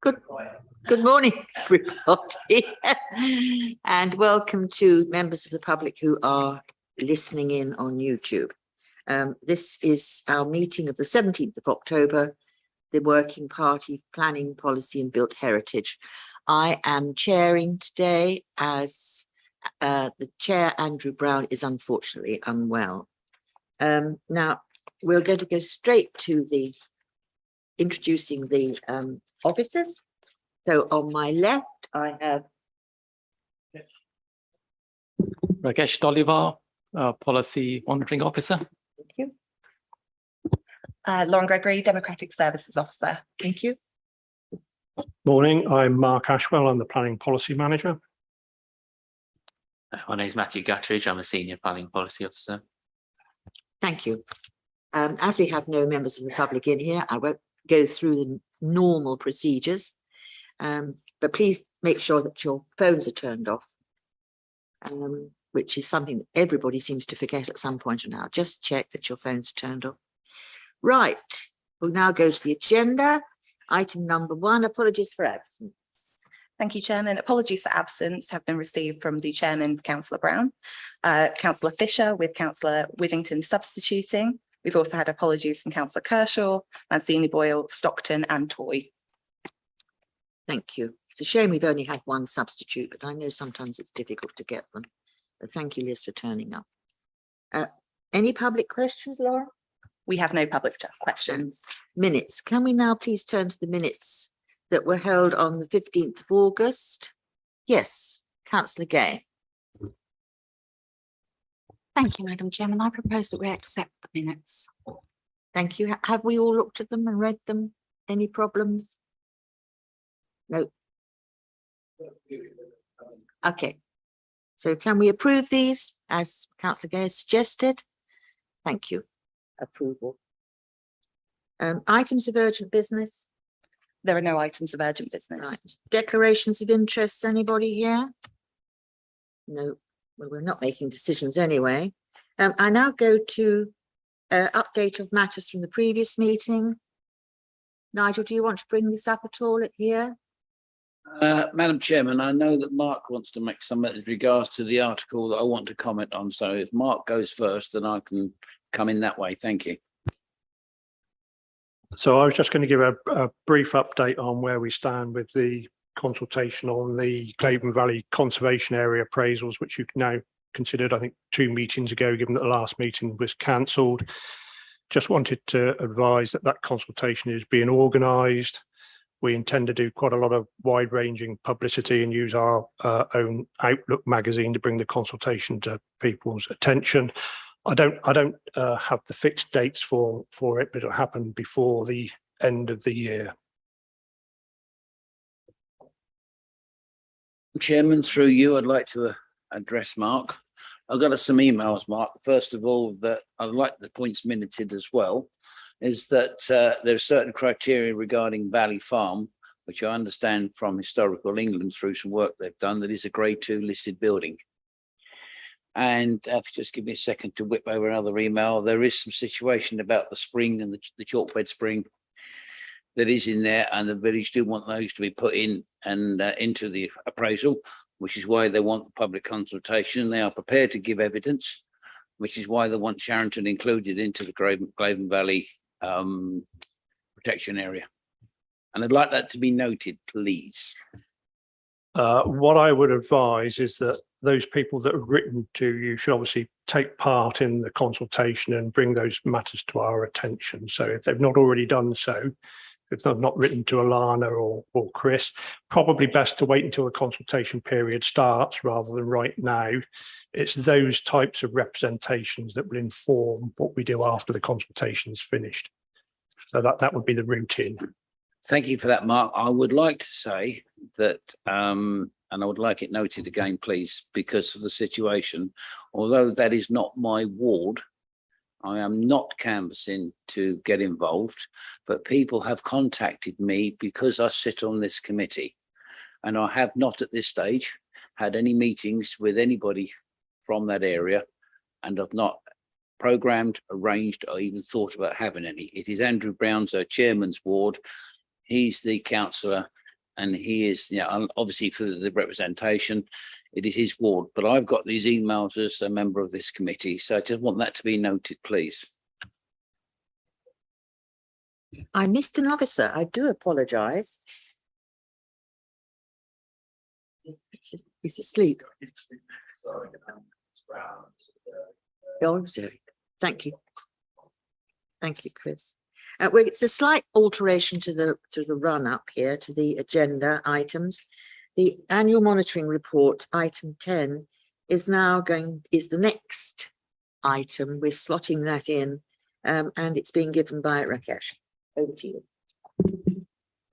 Good morning, everybody, and welcome to members of the public who are listening in on YouTube. This is our meeting of the 17th of October, the Working Party Planning Policy and Built Heritage. I am chairing today as the chair, Andrew Brown, is unfortunately unwell. Now, we're going to go straight to the introducing the officers. So on my left, I have Rakesh Dolivar, Policy Monitoring Officer. Thank you. Lauren Gregory, Democratic Services Officer. Thank you. Morning, I'm Mark Ashwell. I'm the Planning Policy Manager. My name is Matthew Guttridge. I'm a Senior Planning Policy Officer. Thank you. As we have no members of the public in here, I won't go through the normal procedures, but please make sure that your phones are turned off, which is something that everybody seems to forget at some point or now. Just check that your phones are turned off. Right, we'll now go to the agenda. Item number 1, apologies for absence. Thank you, Chairman. Apologies for absence have been received from the Chairman, Councillor Brown, Councillor Fisher, with Councillor Withington substituting. We've also had apologies from Councillor Kershaw, Mancini Boyle, Stockton and Toy. Thank you. It's a shame we've only had one substitute, but I know sometimes it's difficult to get them. But thank you, Liz, for turning up. Any public questions, Laura? We have no public questions. Minutes. Can we now please turn to the minutes that were held on the 15th of August? Yes, Councillor Gay. Thank you, Madam Chairman. I propose that we accept the minutes. Thank you. Have we all looked at them and read them? Any problems? No. Okay. So can we approve these as Councillor Gay has suggested? Thank you. Approval. Items of urgent business. There are no items of urgent business. Right. Declarations of interest. Anybody here? No. Well, we're not making decisions anyway. I now go to update of matters from the previous meeting. Nigel, do you want to bring this up at all here? Madam Chairman, I know that Mark wants to make some with regards to the article that I want to comment on. So if Mark goes first, then I can come in that way. Thank you. So I was just going to give a brief update on where we stand with the consultation on the Claven Valley Conservation Area appraisals, which you've now considered, I think, 2 meetings ago, given that the last meeting was cancelled. Just wanted to advise that that consultation is being organised. We intend to do quite a lot of wide-ranging publicity and use our own Outlook magazine to bring the consultation to people's attention. I don't have the fixed dates for it, but it'll happen before the end of the year. Chairman, through you, I'd like to address Mark. I've got some emails, Mark. First of all, that I'd like the points minuted as well, is that there are certain criteria regarding Valley Farm, which I understand from Historical England through some work they've done, that is a grade 2 listed building. And if you just give me a second to whip over another email, there is some situation about the spring and the chalk bed spring that is in there, and the village do want those to be put in and into the appraisal, which is why they want the public consultation. They are prepared to give evidence, which is why they want Sharonton included into the Claven Valley protection area. And I'd like that to be noted, please. What I would advise is that those people that have written to you should obviously take part in the consultation and bring those matters to our attention. So if they've not already done so, if they've not written to Alana or Chris, probably best to wait until the consultation period starts rather than right now. It's those types of representations that will inform what we do after the consultation is finished. So that would be the routine. Thank you for that, Mark. I would like to say that, and I would like it noted again, please, because of the situation, although that is not my ward, I am not canvassing to get involved, but people have contacted me because I sit on this committee, and I have not at this stage had any meetings with anybody from that area, and I've not programmed, arranged, or even thought about having any. It is Andrew Brown's chairman's ward. He's the councillor, and he is, obviously for the representation, it is his ward, but I've got these emails as a member of this committee, so I just want that to be noted, please. I missed an officer. I do apologise. He's asleep. Oh, sorry. Thank you. Thank you, Chris. Well, it's a slight alteration to the run up here to the agenda items. The annual monitoring report, item 10, is the next item. We're slotting that in, and it's being given by Rakesh. Over to you.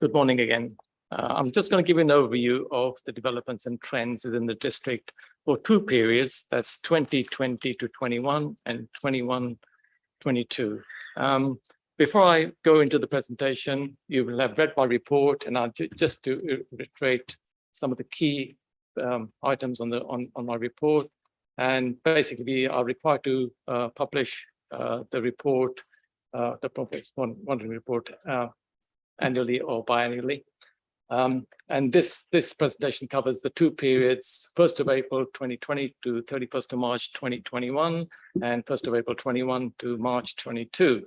Good morning again. I'm just going to give you an overview of the developments and trends within the district for two periods. That's 2020 to 21 and 21-22. Before I go into the presentation, you will have read my report, and I'll just to reiterate some of the key items on my report. And basically, we are required to publish the report, the progress monitoring report, annually or biannually. And this presentation covers the two periods, 1st of April 2020 to 31st of March 2021, and 1st of April 21 to March 22.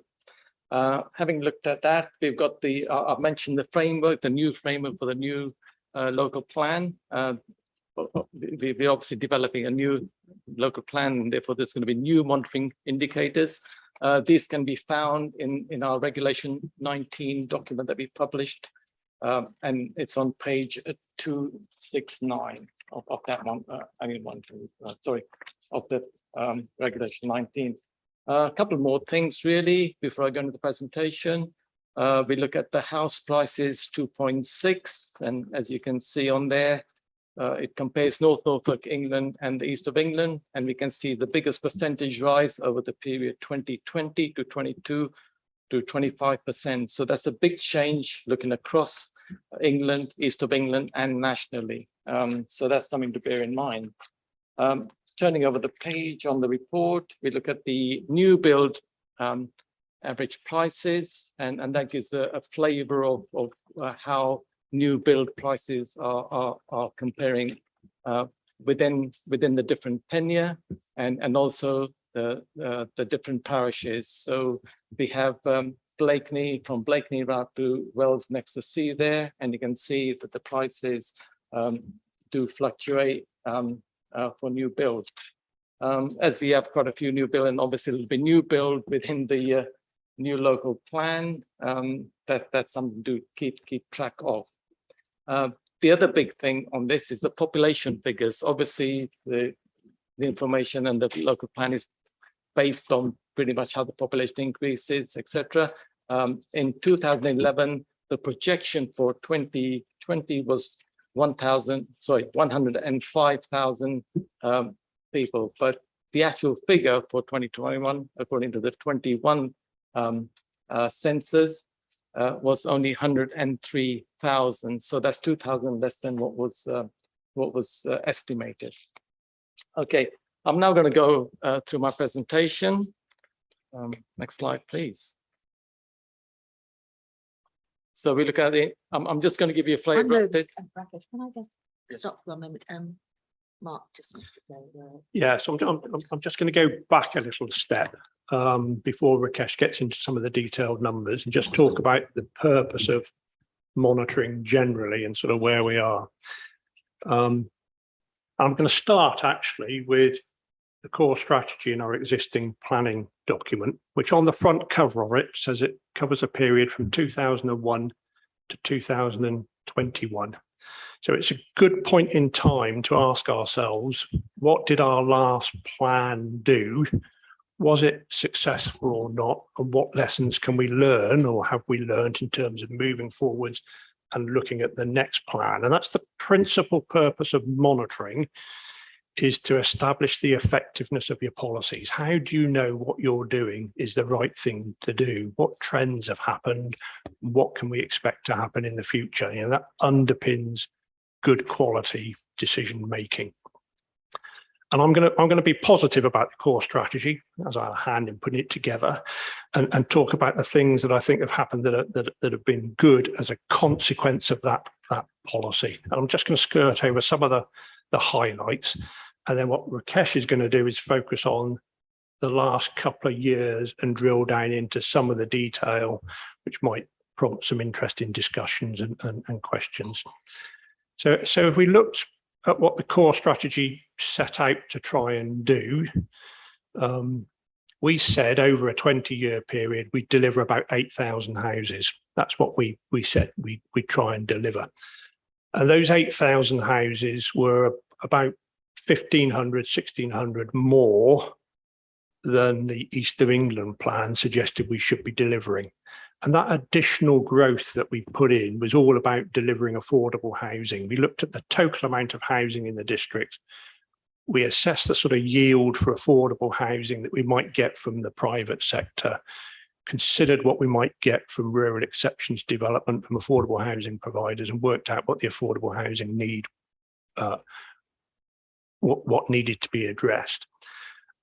Having looked at that, we've got I've mentioned the framework, the new framework for the new local plan. We're obviously developing a new local plan, and therefore there's going to be new monitoring indicators. These can be found in our Regulation 19 document that we published, and it's on page 269 of that one. Of the Regulation 19. A couple more things really before I go into the presentation. We look at the house prices 2.6, and as you can see on there, it compares North Norfolk, England and the East of England, and we can see the biggest percentage rise over the period 2020 to 22 to 25%. So that's a big change looking across England, East of England and nationally. So that's something to bear in mind. Turning over the page on the report, we look at the new build average prices, and that gives a flavor of how new build prices are comparing within the different tenure and also the different parishes. So we have Blakeney, from Blakeney route to Wells next to sea there, and you can see that the prices do fluctuate for new build. As we have quite a few new build, and obviously it'll be new build within the new local plan, that's something to keep track of. The other big thing on this is the population figures. Obviously, the information and the local plan is based on pretty much how the population increases, etc. In 2011, the projection for 2020 was 105,000 people, but the actual figure for 2021, according to the 21 census, was only 103,000. So that's 2,000 less than what was estimated. Okay, I'm now going to go through my presentation. Next slide, please. So we look at it. I'm just going to give you a flavor of this. Rakesh, can I just stop for a moment? Mark just needs to go. Yeah, so I'm just going to go back a little step before Rakesh gets into some of the detailed numbers and just talk about the purpose of monitoring generally and sort of where we are. I'm going to start actually with the core strategy in our existing planning document, which on the front cover of it says it covers a period from 2001 to 2021. So it's a good point in time to ask ourselves, what did our last plan do? Was it successful or not? And what lessons can we learn or have we learned in terms of moving forwards and looking at the next plan? And that's the principal purpose of monitoring, is to establish the effectiveness of your policies. How do you know what you're doing is the right thing to do? What trends have happened? What can we expect to happen in the future? You know, that underpins good quality decision making. And I'm going to be positive about the core strategy as our hand in putting it together, and talk about the things that I think have happened that have been good as a consequence of that policy. And I'm just going to skirt over some of the highlights, and then what Rakesh is going to do is focus on the last couple of years and drill down into some of the detail, which might prompt some interesting discussions and questions. So if we looked at what the core strategy set out to try and do, we said over a 20-year period, we'd deliver about 8,000 houses. That's what we said we'd try and deliver. And those 8,000 houses were about 1,500, 1,600 more than the East of England plan suggested we should be delivering. And that additional growth that we put in was all about delivering affordable housing. We looked at the total amount of housing in the district. We assessed the sort of yield for affordable housing that we might get from the private sector, considered what we might get from rural exceptions development from affordable housing providers, and worked out what the affordable housing need, what needed to be addressed.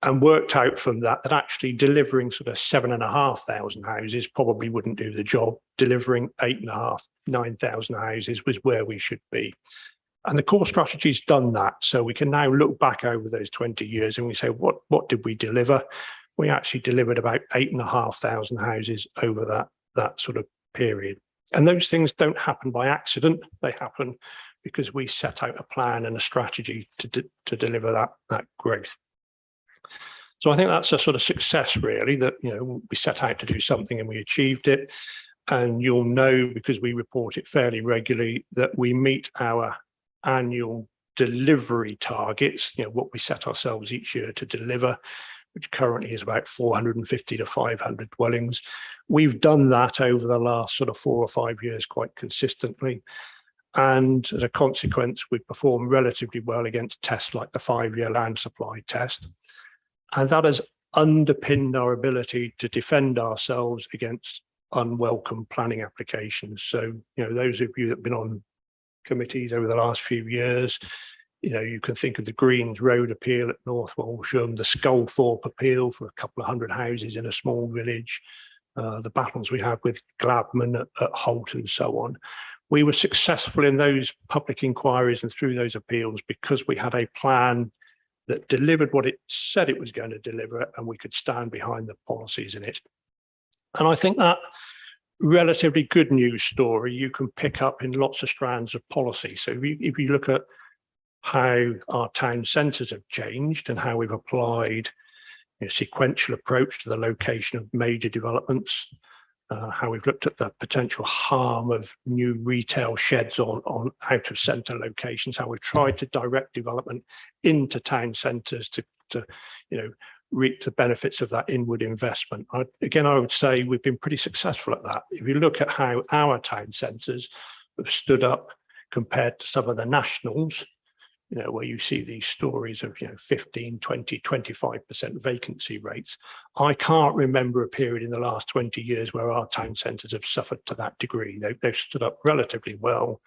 And worked out from that actually delivering sort of 7,500 houses probably wouldn't do the job. Delivering 8,500, 9,000 houses was where we should be. And the core strategy's done that. So we can now look back over those 20 years and we say, what did we deliver? We actually delivered about 8,500 houses over that sort of period. And those things don't happen by accident. They happen because we set out a plan and a strategy to deliver that growth. So I think that's a sort of success, really, that, you know, we set out to do something and we achieved it. And you'll know, because we report it fairly regularly, that we meet our annual delivery targets, you know, what we set ourselves each year to deliver, which currently is about 450 to 500 dwellings. We've done that over the last sort of 4 or 5 years quite consistently. And as a consequence, we perform relatively well against tests like the 5-year land supply test. And that has underpinned our ability to defend ourselves against unwelcome planning applications. So, you know, those of you that have been on committees over the last few years, you know, you can think of the Greens Road appeal at North Walsham, the Sculthorpe appeal for a couple of 100 houses in a small village, the battles we had with Gladman at Holt and so on. We were successful in those public inquiries and through those appeals because we had a plan that delivered what it said it was going to deliver, and we could stand behind the policies in it. And I think that relatively good news story you can pick up in lots of strands of policy. So if you look at how our town centres have changed and how we've applied a sequential approach to the location of major developments, how we've looked at the potential harm of new retail sheds on out of centre locations, how we've tried to direct development into town centres to you know, reap the benefits of that inward investment. I would say we've been pretty successful at that. If you look at how our town centres have stood up compared to some of the nationals, you know, where you see these stories of, you know, 15, 20, 25% vacancy rates. I can't remember a period in the last 20 years where our town centres have suffered to that degree. They've stood up relatively well.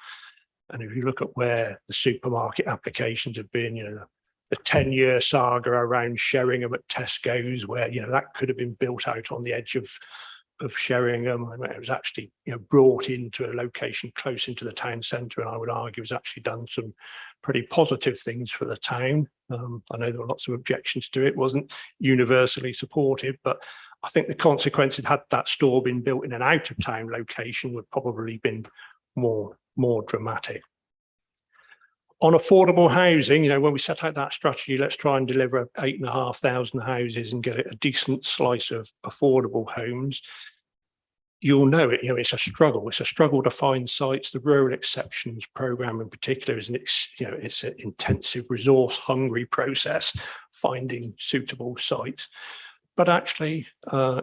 And if you look at where the supermarket applications have been, you know, the 10-year saga around Sheringham at Tesco's, where, you know, that could have been built out on the edge of Sheringham. I mean, it was actually, you know, brought into a location close into the town centre, and I would argue has actually done some pretty positive things for the town. I know there were lots of objections to it, wasn't universally supported, but I think the consequences had that store been built in an out of town location would probably been more dramatic. On affordable housing, you know, when we set out that strategy, let's try and deliver 8,500 houses and get a decent slice of affordable homes. You'll know it, you know, it's a struggle. It's a struggle to find sites. The rural exceptions programme in particular is it's an intensive, resource-hungry process, finding suitable sites. But actually, the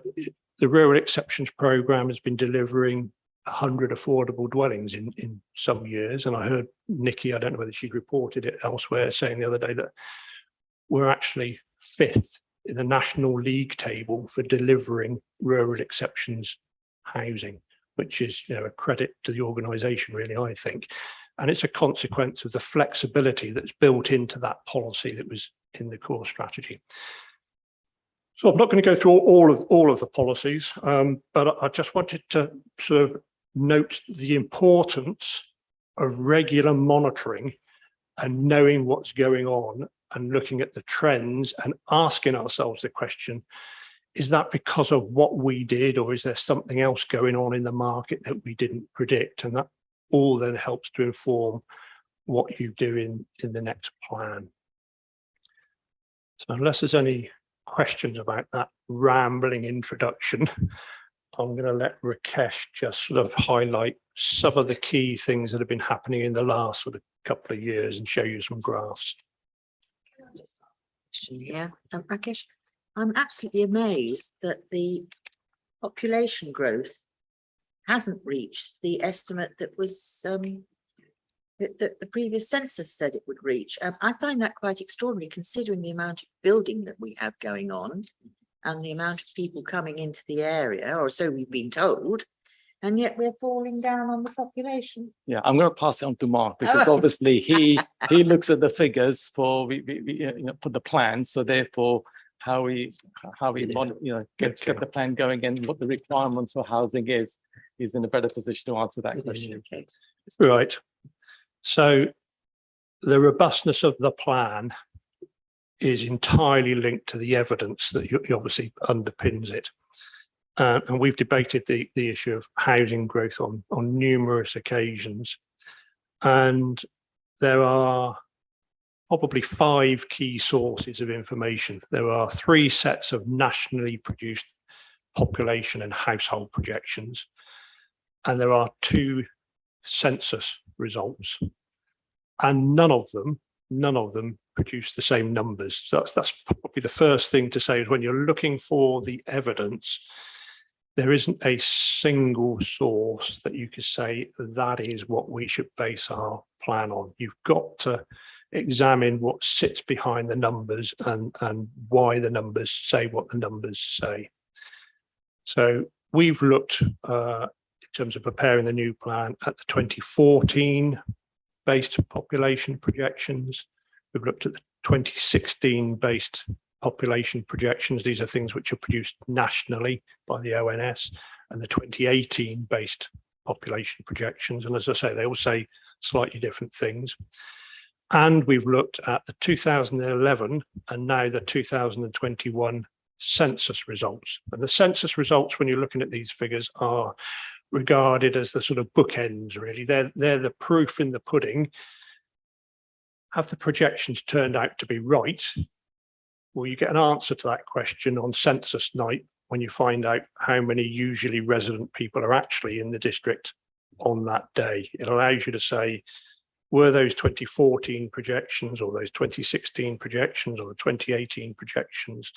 rural exceptions programme has been delivering 100 affordable dwellings in some years. And I heard Nikki, I don't know whether she'd reported it elsewhere, saying the other day that we're actually 5th in the National League table for delivering rural exceptions housing, which is, you know, a credit to the organisation, really, I think. And it's a consequence of the flexibility that's built into that policy that was in the core strategy. So I'm not going to go through all of the policies, but I just wanted to sort of note the importance of regular monitoring and knowing what's going on and looking at the trends and asking ourselves the question, is that because of what we did, or is there something else going on in the market that we didn't predict? And that all then helps to inform what you do in the next plan. So unless there's any questions about that rambling introduction, I'm going to let Rakesh just sort of highlight some of the key things that have been happening in the last sort of couple of years and show you some graphs. Yeah, Rakesh, I'm absolutely amazed that the population growth hasn't reached the estimate that was that the previous census said it would reach. I find that quite extraordinary, considering the amount of building that we have going on and the amount of people coming into the area, or so we've been told, and yet we're falling down on the population. Yeah, I'm going to pass it on to Mark, because Oh. obviously he looks at the figures for for the plan. So therefore, how we get the plan going and what the requirements for housing is in a better position to answer that question. Okay. Right. So the robustness of the plan is entirely linked to the evidence that obviously underpins it. And we've debated the issue of housing growth on numerous occasions. And there are probably 5 key sources of information. There are 3 sets of nationally produced population and household projections. And there are 2 census results. And none of them produce the same numbers. So that's probably the first thing to say, is when you're looking for the evidence, there isn't a single source that you could say that is what we should base our plan on. You've got to examine what sits behind the numbers and why the numbers say what the numbers say. So we've looked in terms of preparing the new plan at the 2014 based population projections. We've looked at the 2016 based population projections. These are things which are produced nationally by the ONS, and the 2018 based population projections. And as I say, they all say slightly different things. And we've looked at the 2011 and now the 2021 census results. And the census results, when you're looking at these figures, are regarded as the sort of bookends, really. They're the proof in the pudding. Have the projections turned out to be right? Well, you get an answer to that question on census night when you find out how many usually resident people are actually in the district on that day. It allows you to say, were those 2014 projections or those 2016 projections or the 2018 projections,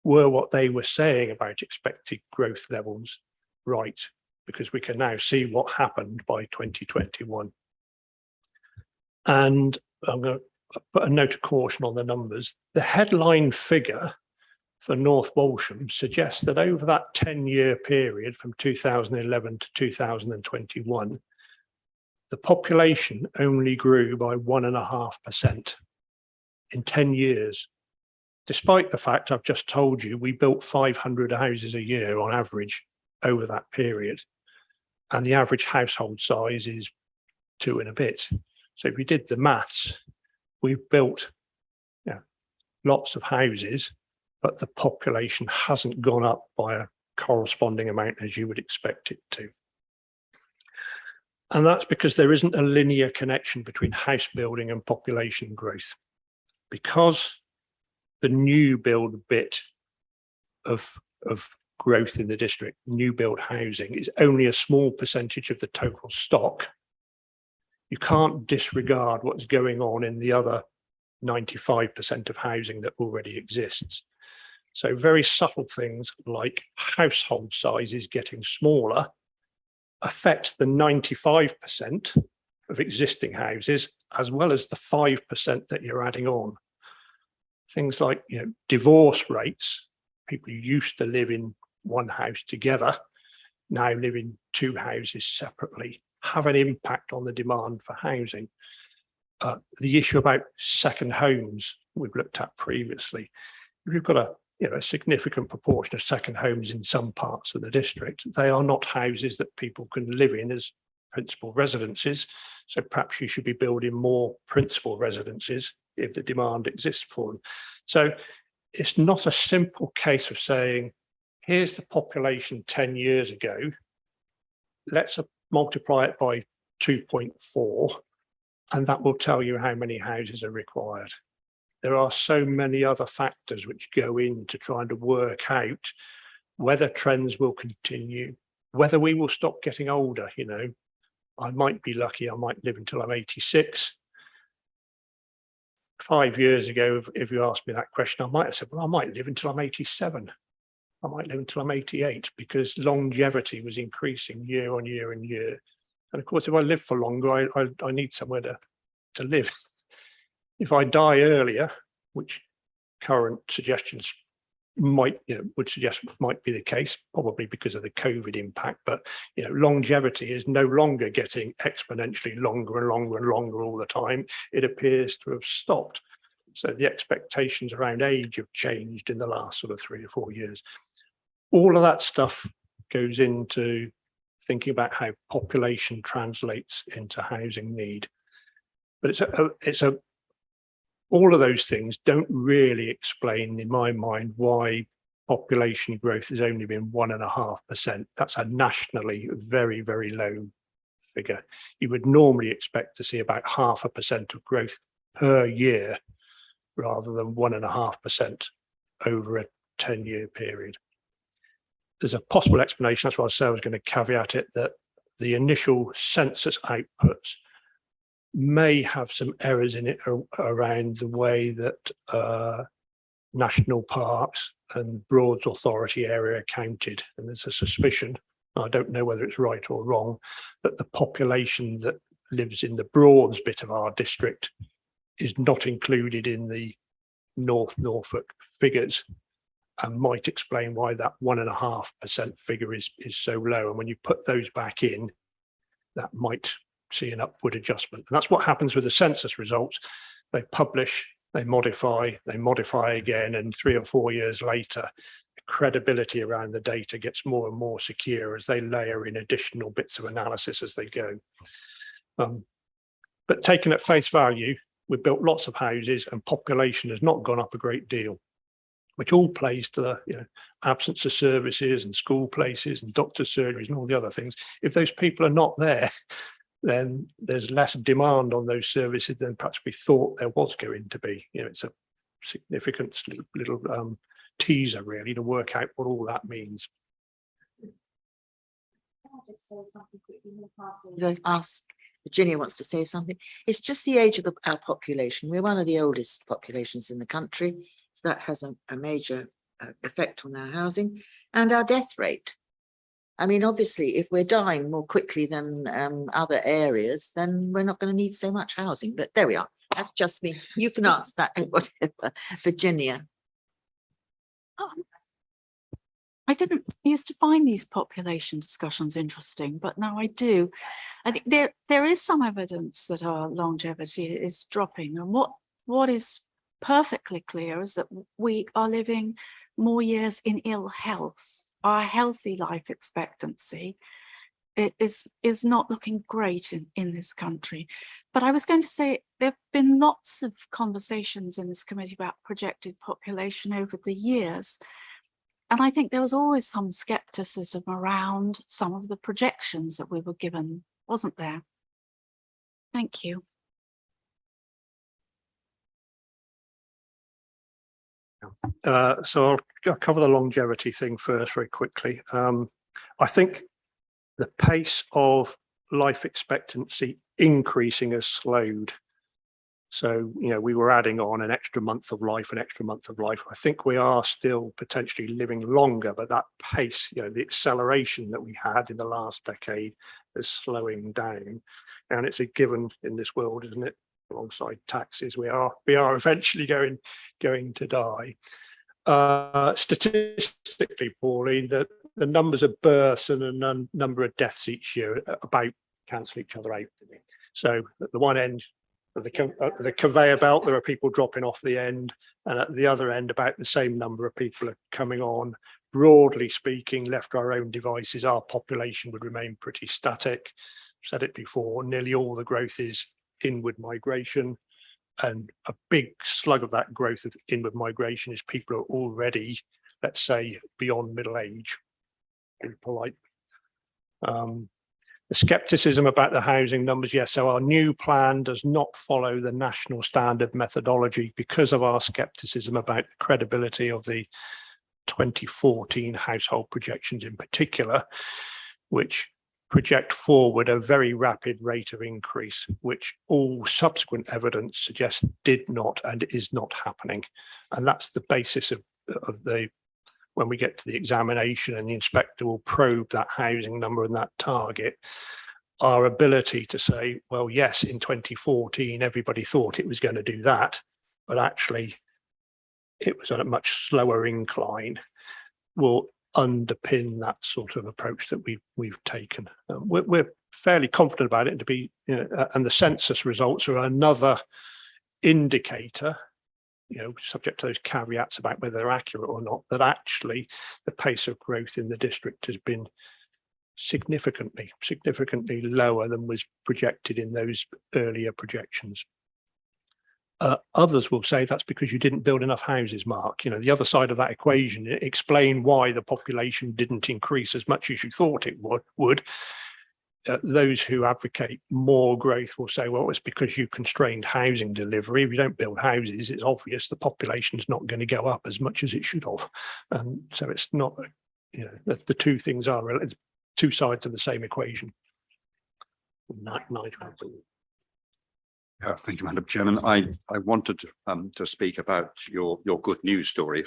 were what they were saying about expected growth levels right? Because we can now see what happened by 2021. And I'm going to put a note of caution on the numbers. The headline figure for North Walsham suggests that over that 10-year period from 2011 to 2021, the population only grew by 1.5% in 10 years, despite the fact I've just told you we built 500 houses a year on average over that period. And the average household size is 2 and a bit. So if we did the maths, we've built lots of houses, but the population hasn't gone up by a corresponding amount as you would expect it to. And that's because there isn't a linear connection between house building and population growth. Because the new build bit of growth in the district, new build housing, is only a small percentage of the total stock, you can't disregard what's going on in the other 95% of housing that already exists. So very subtle things like household sizes getting smaller affect the 95% of existing houses, as well as the 5% that you're adding on. Things like, divorce rates, people who used to live in one house together now live in 2 houses separately, have an impact on the demand for housing. The issue about second homes we've looked at previously. If you've got a significant proportion of second homes in some parts of the district, they are not houses that people can live in as principal residences. So perhaps you should be building more principal residences if the demand exists for them. So it's not a simple case of saying, here's the population 10 years ago, let's multiply it by 2.4, and that will tell you how many houses are required. There are so many other factors which go into trying to work out whether trends will continue, whether we will stop getting older. I might be lucky, I might live until I'm 86. 5 years ago, if you asked me that question, I might have said, well, I might live until I'm 87. I might live until I'm 88, because longevity was increasing year on year and year. And of course, if I live for longer, I need somewhere to live. If I die earlier, which current suggestions would suggest might be the case, probably because of the COVID impact, but longevity is no longer getting exponentially longer and longer and longer all the time. It appears to have stopped. So the expectations around age have changed in the last sort of 3 or 4 years. All of that stuff goes into thinking about how population translates into housing need. But all of those things don't really explain, in my mind, why population growth has only been 1.5%. That's a nationally very, very low figure. You would normally expect to see about 0.5% of growth per year, rather than 1.5% over a 10-year period. There's a possible explanation, that's why I said I was going to caveat it, that the initial census outputs may have some errors in it around the way that national parks and Broads Authority area counted. And there's a suspicion, I don't know whether it's right or wrong, that the population that lives in the Broads bit of our district is not included in the North Norfolk figures, and might explain why that 1.5% figure is so low. And when you put those back in, that might see an upward adjustment. And that's what happens with the census results. They publish, they modify again, and 3 or 4 years later, the credibility around the data gets more and more secure as they layer in additional bits of analysis as they go. But taken at face value, we've built lots of houses and population has not gone up a great deal, which all plays to the absence of services and school places and doctor's surgeries and all the other things. If those people are not there, then there's less demand on those services than perhaps we thought there was going to be. It's a significant little teaser really to work out what all that means. Ask, Virginia wants to say something. It's just the age of our population. We're one of the oldest populations in the country, so that has a major effect on our housing and our death rate. I mean, obviously, if we're dying more quickly than other areas, then we're not going to need so much housing. But there we are. That's just me. You can answer that, whatever. Virginia. I didn't used to find these population discussions interesting, but now I do. I think there is some evidence that our longevity is dropping, and what is perfectly clear is that we are living more years in ill health. Our healthy life expectancy is not looking great in this country. But I was going to say there have been lots of conversations in this committee about projected population over the years. And I think there was always some skepticism around some of the projections that we were given, wasn't there? Thank you. So I'll cover the longevity thing first very quickly. I think the pace of life expectancy increasing has slowed. So, we were adding on an extra month of life, I think we are still potentially living longer, but that pace, the acceleration that we had in the last decade is slowing down. And it's a given in this world, isn't it? Alongside taxes, we are eventually going to die. Statistically, Pauline, the numbers of births and the number of deaths each year about cancel each other out. So at the one end, the conveyor belt, there are people dropping off the end, and at the other end, about the same number of people are coming on. Broadly speaking, left to our own devices, our population would remain pretty static. Said it before, nearly all the growth is inward migration, and a big slug of that growth of inward migration is people who are already, let's say, beyond middle age. Be polite. The skepticism about the housing numbers, yes, so our new plan does not follow the national standard methodology because of our skepticism about the credibility of the 2014 household projections in particular, which project forward a very rapid rate of increase, which all subsequent evidence suggests did not and is not happening. And that's the basis of the, when we get to the examination and the inspector will probe that housing number and that target, our ability to say, well, yes, in 2014, everybody thought it was going to do that, but actually it was on a much slower incline, will underpin that sort of approach that we've taken. We're fairly confident about it to be, and the census results are another indicator, subject to those caveats about whether they're accurate or not, that actually the pace of growth in the district has been significantly lower than was projected in those earlier projections. Others will say that's because you didn't build enough houses, Mark. The other side of that equation, explain why the population didn't increase as much as you thought it would. Those who advocate more growth will say, well, it's because you constrained housing delivery. If you don't build houses, it's obvious the population is not going to go up as much as it should have. And so it's not, the two things are two sides of the same equation. Nigel. Thank you, Madam Chairman. I wanted to speak about your good news story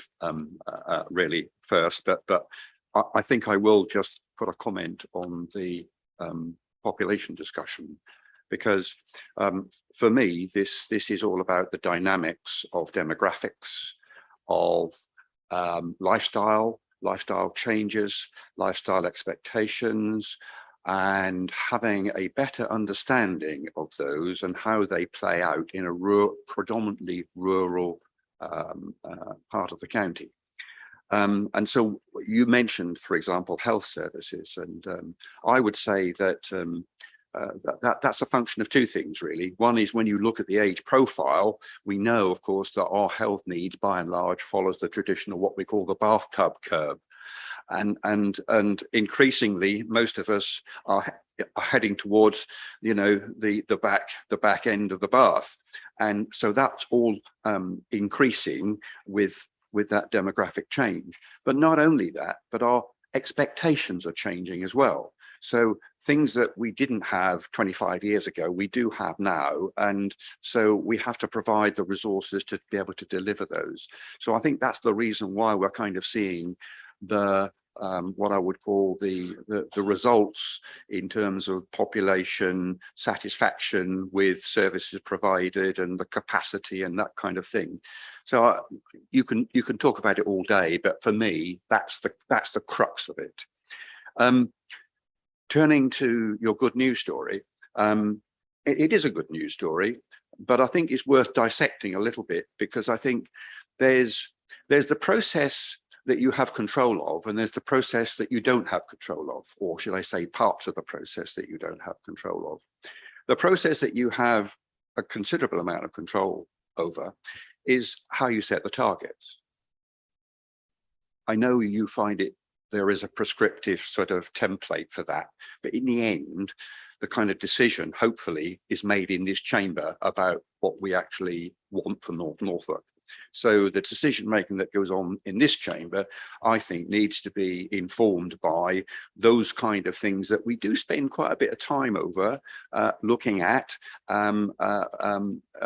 really first, but I think I will just put a comment on the population discussion, because for me this is all about the dynamics of demographics, of lifestyle changes, lifestyle expectations, and having a better understanding of those and how they play out in a predominantly rural part of the county. And so you mentioned, for example, health services, and I would say that that's a function of two things, really. One is when you look at the age profile, we know, of course, that our health needs, by and large, follows the traditional, what we call the bathtub curve. And increasingly, most of us are heading towards, the back end of the bath, and so that's all increasing with that demographic change. But not only that, but our expectations are changing as well. So things that we didn't have 25 years ago, we do have now, and so we have to provide the resources to be able to deliver those. So I think that's the reason why we're kind of seeing the what I would call the results in terms of population satisfaction with services provided and the capacity and that kind of thing. So you can talk about it all day, but for me, that's the crux of it. Turning to your good news story, it is a good news story, but I think it's worth dissecting a little bit, because I think there's the process that you have control of, and there's the process that you don't have control of, or should I say parts of the process that you don't have control of. The process that you have a considerable amount of control over is how you set the targets. I know you find there is a prescriptive sort of template for that, but in the end, the kind of decision, hopefully, is made in this chamber about what we actually want for Norfolk. So the decision making that goes on in this chamber, I think, needs to be informed by those kind of things that we do spend quite a bit of time over, looking at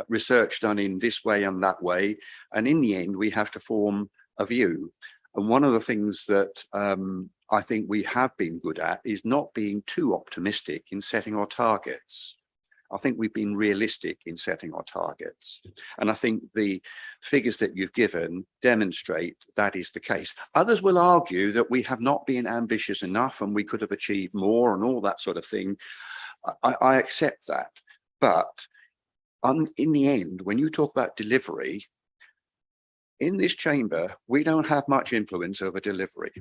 research done in this way and that way. And in the end, we have to form a view. And one of the things that I think we have been good at is not being too optimistic in setting our targets. I think we've been realistic in setting our targets. And I think the figures that you've given demonstrate that is the case. Others will argue that we have not been ambitious enough and we could have achieved more and all that sort of thing. I accept that. But in the end, when you talk about delivery, in this chamber, we don't have much influence over delivery.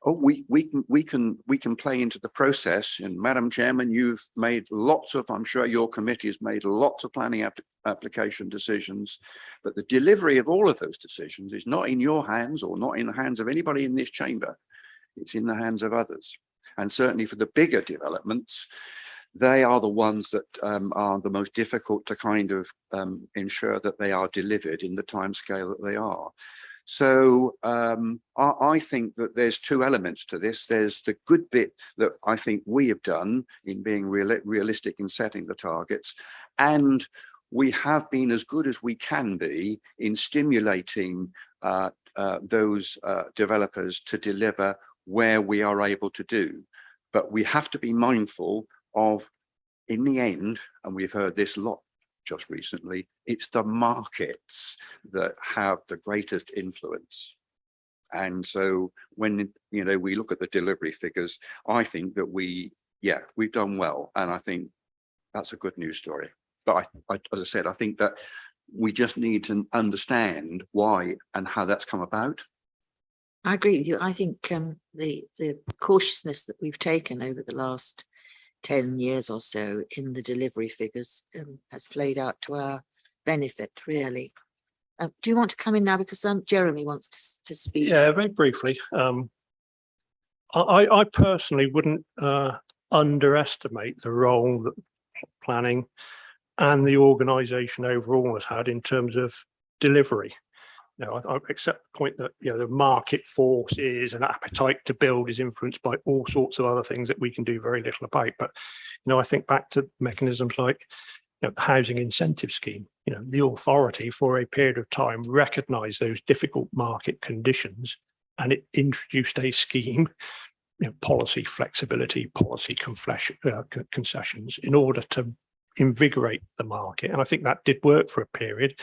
Oh, we can play into the process. And Madam Chairman, you've made lots of, I'm sure your committee has made lots of planning application decisions, but the delivery of all of those decisions is not in your hands or not in the hands of anybody in this chamber. It's in the hands of others. And certainly for the bigger developments, they are the ones that are the most difficult to kind of ensure that they are delivered in the timescale that they are. So I think that there's two elements to this. There's the good bit that I think we have done in being realistic in setting the targets, and we have been as good as we can be in stimulating those developers to deliver where we are able to do. But we have to be mindful of, in the end, and we've heard this a lot just recently, it's the markets that have the greatest influence. And so when, you know, we look at the delivery figures, I think that we've done well. And I think that's a good news story. But as I said, I think that we just need to understand why and how that's come about. I agree with you. I think the cautiousness that we've taken over the last 10 years or so in the delivery figures has played out to our benefit, really. Do you want to come in now? Because Jeremy wants to speak. Yeah, very briefly. I personally wouldn't underestimate the role that planning and the organisation overall has had in terms of delivery. You know, I accept the point that, you know, the market forces and appetite to build is influenced by all sorts of other things that we can do very little about. But, you know, I think back to mechanisms like, you know, the housing incentive scheme. You know, the authority for a period of time recognised those difficult market conditions, and it introduced a scheme, you know, policy flexibility, policy concessions in order to invigorate the market. And I think that did work for a period.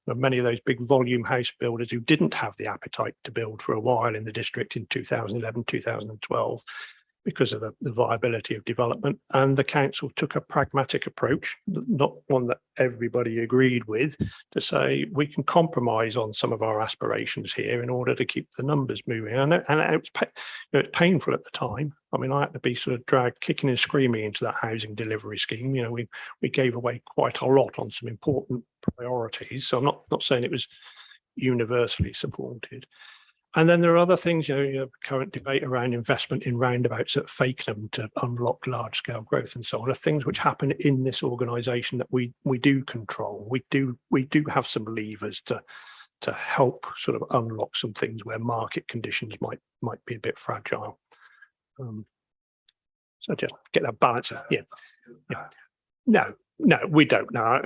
Many of those big volume house builders who didn't have the appetite to build for a while in the district in 2011, 2012, because of the viability of development. And the council took a pragmatic approach, not one that everybody agreed with, to say we can compromise on some of our aspirations here in order to keep the numbers moving. And it was painful at the time. I mean, I had to be sort of dragged kicking and screaming into that housing delivery scheme. You know, we gave away quite a lot on some important priorities. So I'm not saying it was universally supported. And then there are other things, you know, current debate around investment in roundabouts at Fakenham to unlock large scale growth and so on, are things which happen in this organisation that we do control. We do have some levers to help sort of unlock some things where market conditions might be a bit fragile. So just get that balance. Yeah. No, we don't. No,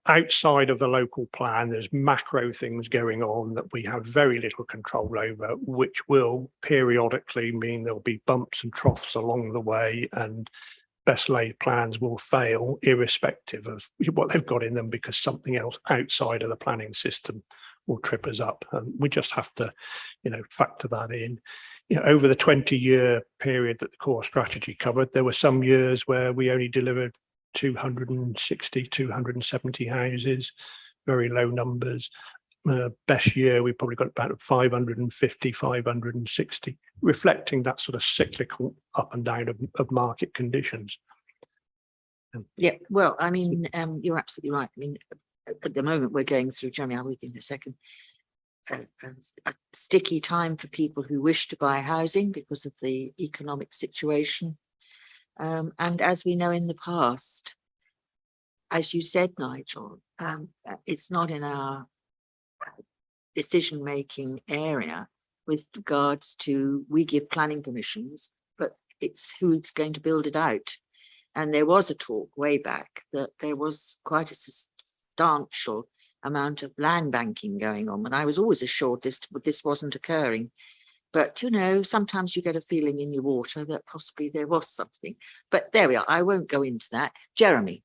outside of the local plan, there's macro things going on that we have very little control over, which will periodically mean there'll be bumps and troughs along the way, and best laid plans will fail irrespective of what they've got in them, because something else outside of the planning system will trip us up. And we just have to, you know, factor that in. You know, over the 20-year period that the core strategy covered, there were some years where we only delivered 260, 270 houses, very low numbers. Best year, we probably got about 550, 560, reflecting that sort of cyclical up and down of market conditions. Yeah, well, I mean, you're absolutely right. I mean, at the moment we're going through, Jeremy, I'll be in a second, a sticky time for people who wish to buy housing because of the economic situation. And as we know in the past, as you said, Nigel, it's not in our decision-making area with regards to, we give planning permissions, but it's who's going to build it out. And there was a talk way back that there was quite a substantial amount of land banking going on. And I was always assured this wasn't occurring. But, you know, sometimes you get a feeling in your water that possibly there was something. But there we are. I won't go into that. Jeremy.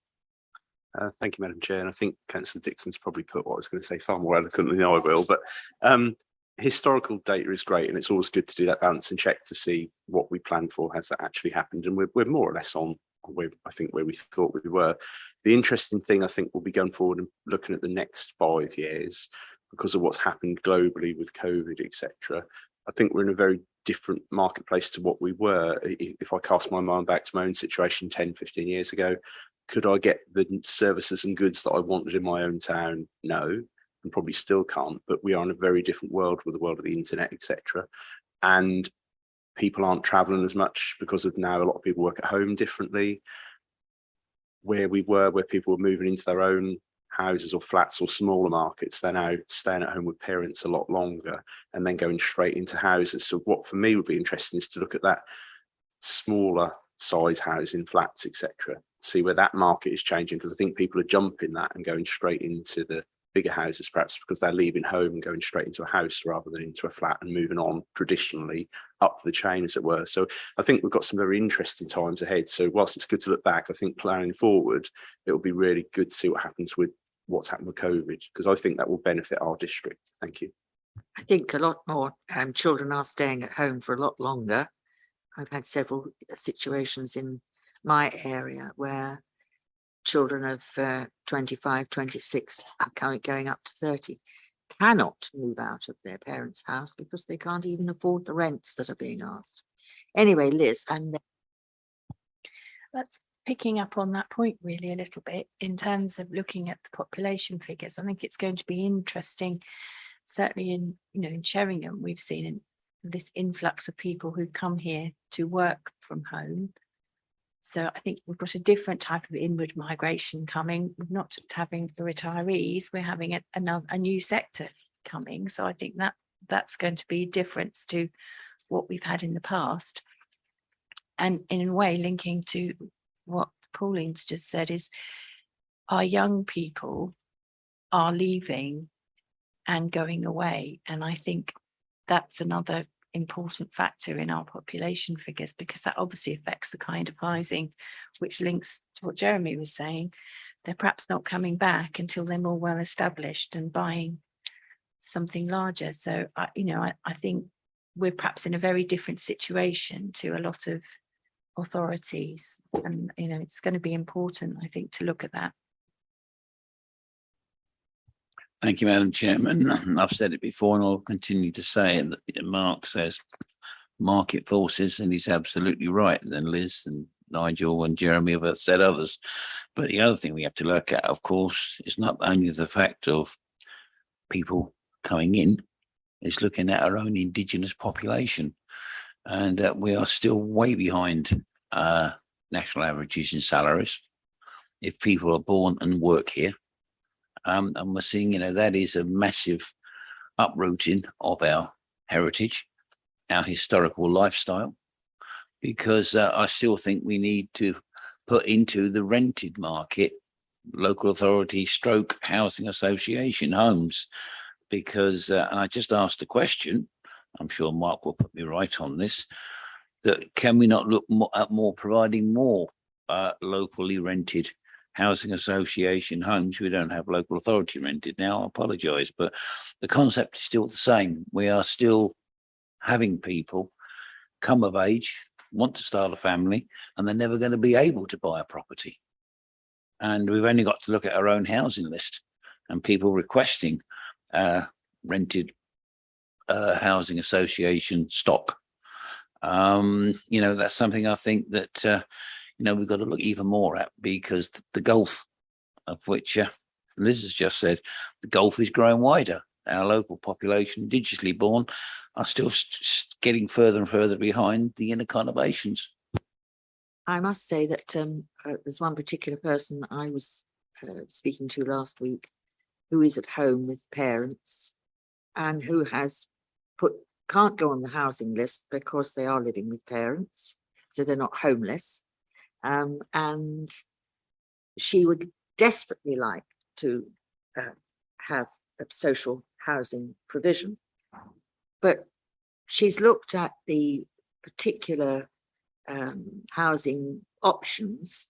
Thank you, Madam Chair. And I think Councillor Dixon's probably put what I was going to say far more eloquently than I will. But historical data is great, and it's always good to do that balance and check to see what we planned for has that actually happened. And we're more or less on where I think where we thought we were. The interesting thing I think will be going forward and looking at the next 5 years, because of what's happened globally with COVID, etc. I think we're in a very different marketplace to what we were. If I cast my mind back to my own situation 10, 15 years ago, could I get the services and goods that I wanted in my own town? No, and probably still can't, but we are in a very different world with the world of the internet, etc. And people aren't traveling as much because of now a lot of people work at home differently. Where we were, where people were moving into their own houses or flats or smaller markets, they're now staying at home with parents a lot longer and then going straight into houses. So what for me would be interesting is to look at that smaller size housing, flats, etc. See where that market is changing, because I think people are jumping that and going straight into the bigger houses, perhaps because they're leaving home and going straight into a house rather than into a flat and moving on traditionally up the chain, as it were. So I think we've got some very interesting times ahead. So whilst it's good to look back, I think planning forward, it will be really good to see what happens with what's happened with COVID, because I think that will benefit our district. Thank you. I think a lot more children are staying at home for a lot longer. I've had several situations in my area where children of 25, 26 are going up to 30 cannot move out of their parents' house because they can't even afford the rents that are being asked. Anyway, Liz, and then That's picking up on that point really a little bit in terms of looking at the population figures. I think it's going to be interesting, certainly in, in Sheringham, we've seen this influx of people who come here to work from home. So I think we've got a different type of inward migration coming. We're not just having the retirees, we're having a new sector coming. So I think that's going to be a difference to what we've had in the past. And in a way, linking to what Pauline's just said, is our young people are leaving and going away. And I think that's another important factor in our population figures, because that obviously affects the kind of housing, which links to what Jeremy was saying. They're perhaps not coming back until they're more well established and buying something larger. So I think we're perhaps in a very different situation to a lot of authorities, and it's going to be important, I think, to look at that. Thank you, Madam Chairman. I've said it before and I'll continue to say it, that Mark says market forces, and he's absolutely right. And then Liz and Nigel and Jeremy have said others. But the other thing we have to look at, of course, is not only the fact of people coming in, it's looking at our own indigenous population. And we are still way behind national averages in salaries. If people are born and work here, and we're seeing, that is a massive uprooting of our heritage, our historical lifestyle, because I still think we need to put into the rented market local authority stroke housing association homes, because I just asked a question, I'm sure Mark will put me right on this, that can we not look at providing more locally rented housing association homes? We don't have local authority rented now, I apologise, but the concept is still the same. We are still having people come of age, want to start a family, and they're never going to be able to buy a property. And we've only got to look at our own housing list and people requesting rented housing association stock. That's something I think that we've got to look even more at, because the gulf of which Liz has just said, the gulf is growing wider. Our local population, digitally born, are still getting further and further behind the inner conurbations. I must say that there's one particular person I was speaking to last week who is at home with parents and who can't go on the housing list because they are living with parents, so they're not homeless. And she would desperately like to have a social housing provision, but she's looked at the particular housing options.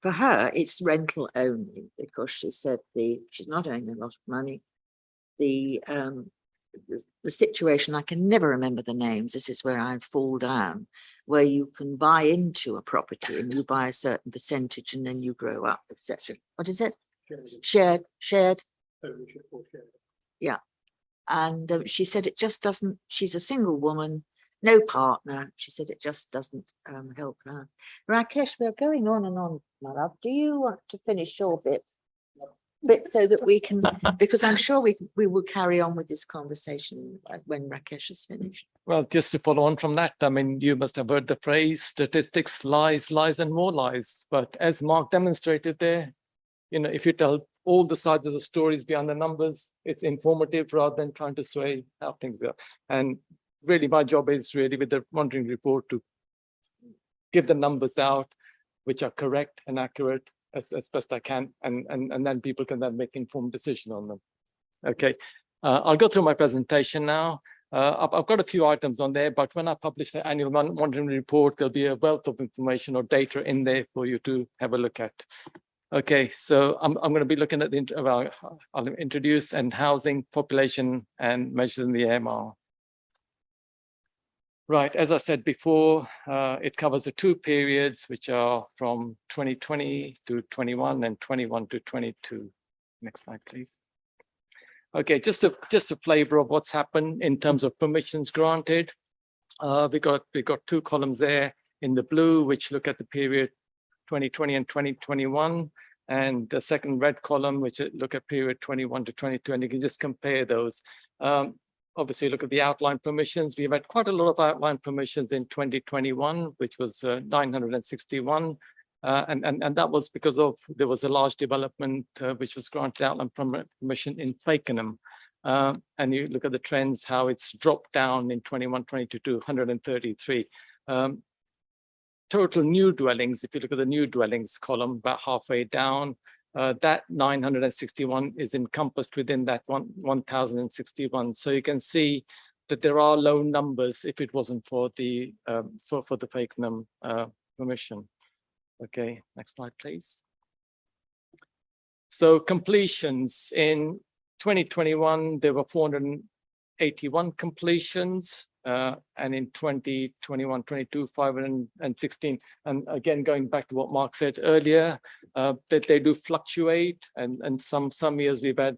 For her, it's rental only, because she said she's not earning a lot of money. The the situation, I can never remember the names, this is where I fall down, where you can buy into a property and you buy a certain percentage and then you grow up, etc. What is it? Shared. Yeah. And she said it just doesn't, she's a single woman, no partner. She said it just doesn't help her. Rakesh, we're going on and on, my love. Do you want to finish your bit so that we can, because I'm sure we will carry on with this conversation when Rakesh is finished. Well, just to follow on from that, I mean, you must have heard the phrase statistics, lies, lies, and more lies. But as Mark demonstrated there, you know, if you tell all the sides of the stories beyond the numbers, it's informative rather than trying to sway how things are. And really, my job is really with the monitoring report to give the numbers out, which are correct and accurate as best I can, and then people can then make informed decision on them. Okay, I'll go through my presentation now. I've got a few items on there, but when I publish the annual monitoring report, there'll be a wealth of information or data in there for you to have a look at. Okay, so I'm going to be looking at I'll introduce and housing, population, and measures in the AMR. Right, as I said before, it covers the two periods, which are from 2020 to 21 and 21 to 22. Next slide, please. Okay, just a flavor of what's happened in terms of permissions granted. We got two columns there in the blue, which look at the period 2020 and 2021, and the second red column, which look at period 21 to 22, and you can just compare those. Obviously, look at the outline permissions. We've had quite a lot of outline permissions in 2021, which was 961. And that was because there was a large development which was granted outline permission in Fakenham. And you look at the trends, how it's dropped down in 21, 22 to 133. Total new dwellings, if you look at the new dwellings column, about halfway down, that 961 is encompassed within that 1061. So you can see that there are low numbers if it wasn't for the for the Fakenham permission. Okay, next slide, please. So completions in 2021, there were 481 completions. And in 2021, 22, 516. And again, going back to what Mark said earlier, that they do fluctuate. And some years we've had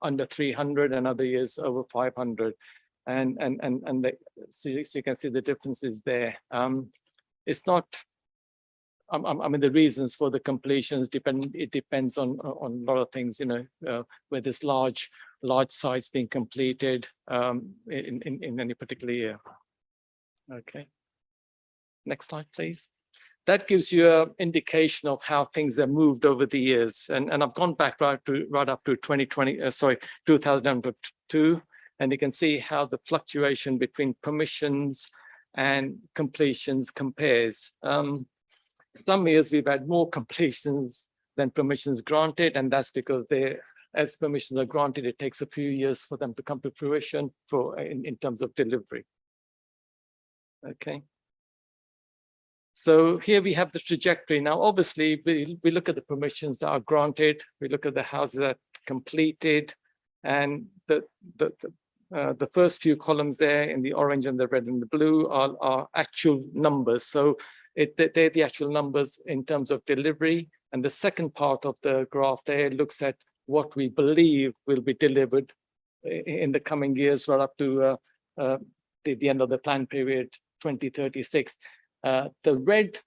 under 300 and other years over 500. So you can see the differences there. It's not, I mean, the reasons for the completions it depends on a lot of things, you know, where there's large sites being completed in any particular year. Okay. Next slide, please. That gives you an indication of how things have moved over the years. And I've gone back right up to 2002, and you can see how the fluctuation between permissions and completions compares. Some years we've had more completions than permissions granted, and that's because as permissions are granted, it takes a few years for them to come to fruition in terms of delivery. Okay. So here we have the trajectory. Now, obviously, we look at the permissions that are granted, we look at the houses that are completed, and the first few columns there in the orange and the red and the blue are actual numbers. So they're the actual numbers in terms of delivery. And the second part of the graph there looks at what we believe will be delivered in the coming years, right up to the end of the plan period, 2036. The red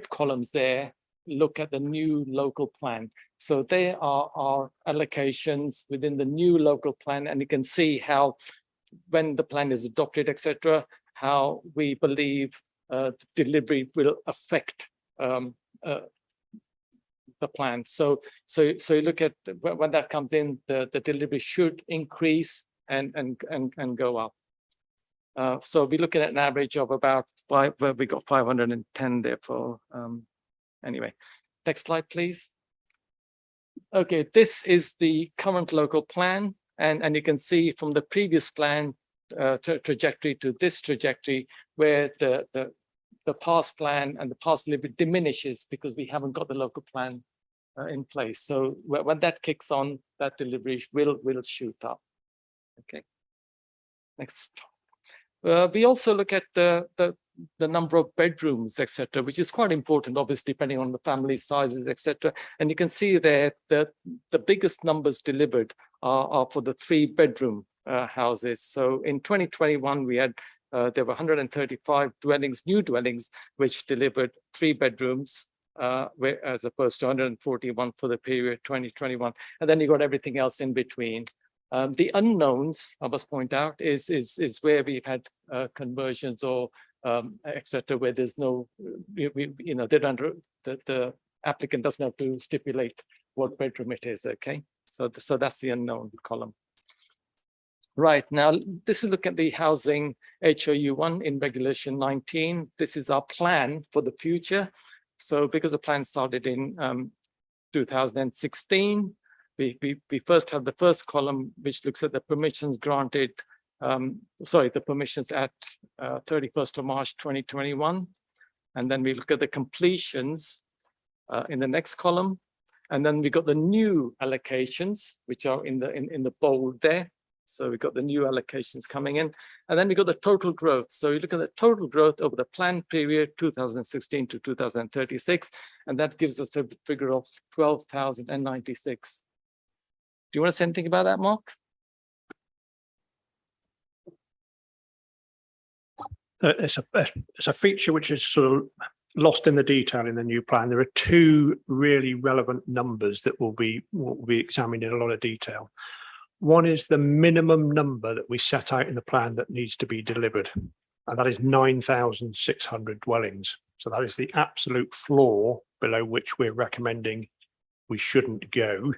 columns there look at the new local plan. So they are our allocations within the new local plan, and you can see how, when the plan is adopted, etc., how we believe delivery will affect the plan. So you look at when that comes in, the delivery should increase and go up. So we're looking at an average of about we got 510 there for anyway. Next slide, please. Okay, this is the current local plan, and you can see from the previous plan trajectory to this trajectory where the past plan and the past delivery diminishes because we haven't got the local plan in place. So when that kicks on, that delivery will shoot up. Okay, Next. We also look at the number of bedrooms, etc., which is quite important, obviously, depending on the family sizes, etc. And you can see there that the biggest numbers delivered are for the 3-bedroom houses. So in 2021, we had there were 135 dwellings, new dwellings, which delivered 3 bedrooms, as opposed to 141 for the period 2021. And then you got everything else in between. The unknowns, I must point out, is where we've had conversions or etc., where there's no, you know, they don't, the applicant doesn't have to stipulate what bedroom it is. Okay, so that's the unknown column. Right, now this is look at the housing HOU1 in regulation 19. This is our plan for the future. So because the plan started in 2016, we first have the first column, which looks at the permissions granted, the permissions at 31st of March 2021. And then we look at the completions in the next column. And then we got the new allocations, which are in the bold there. So we've got the new allocations coming in. And then we got the total growth. So you look at the total growth over the planned period, 2016 to 2036, and that gives us a figure of 12,096. Do you want to say anything about that, Mark? It's a feature which is sort of lost in the detail in the new plan. There are 2 really relevant numbers that will be examined in a lot of detail. One is the minimum number that we set out in the plan that needs to be delivered, and that is 9,600 dwellings. So that is the absolute floor below which we're recommending we shouldn't go.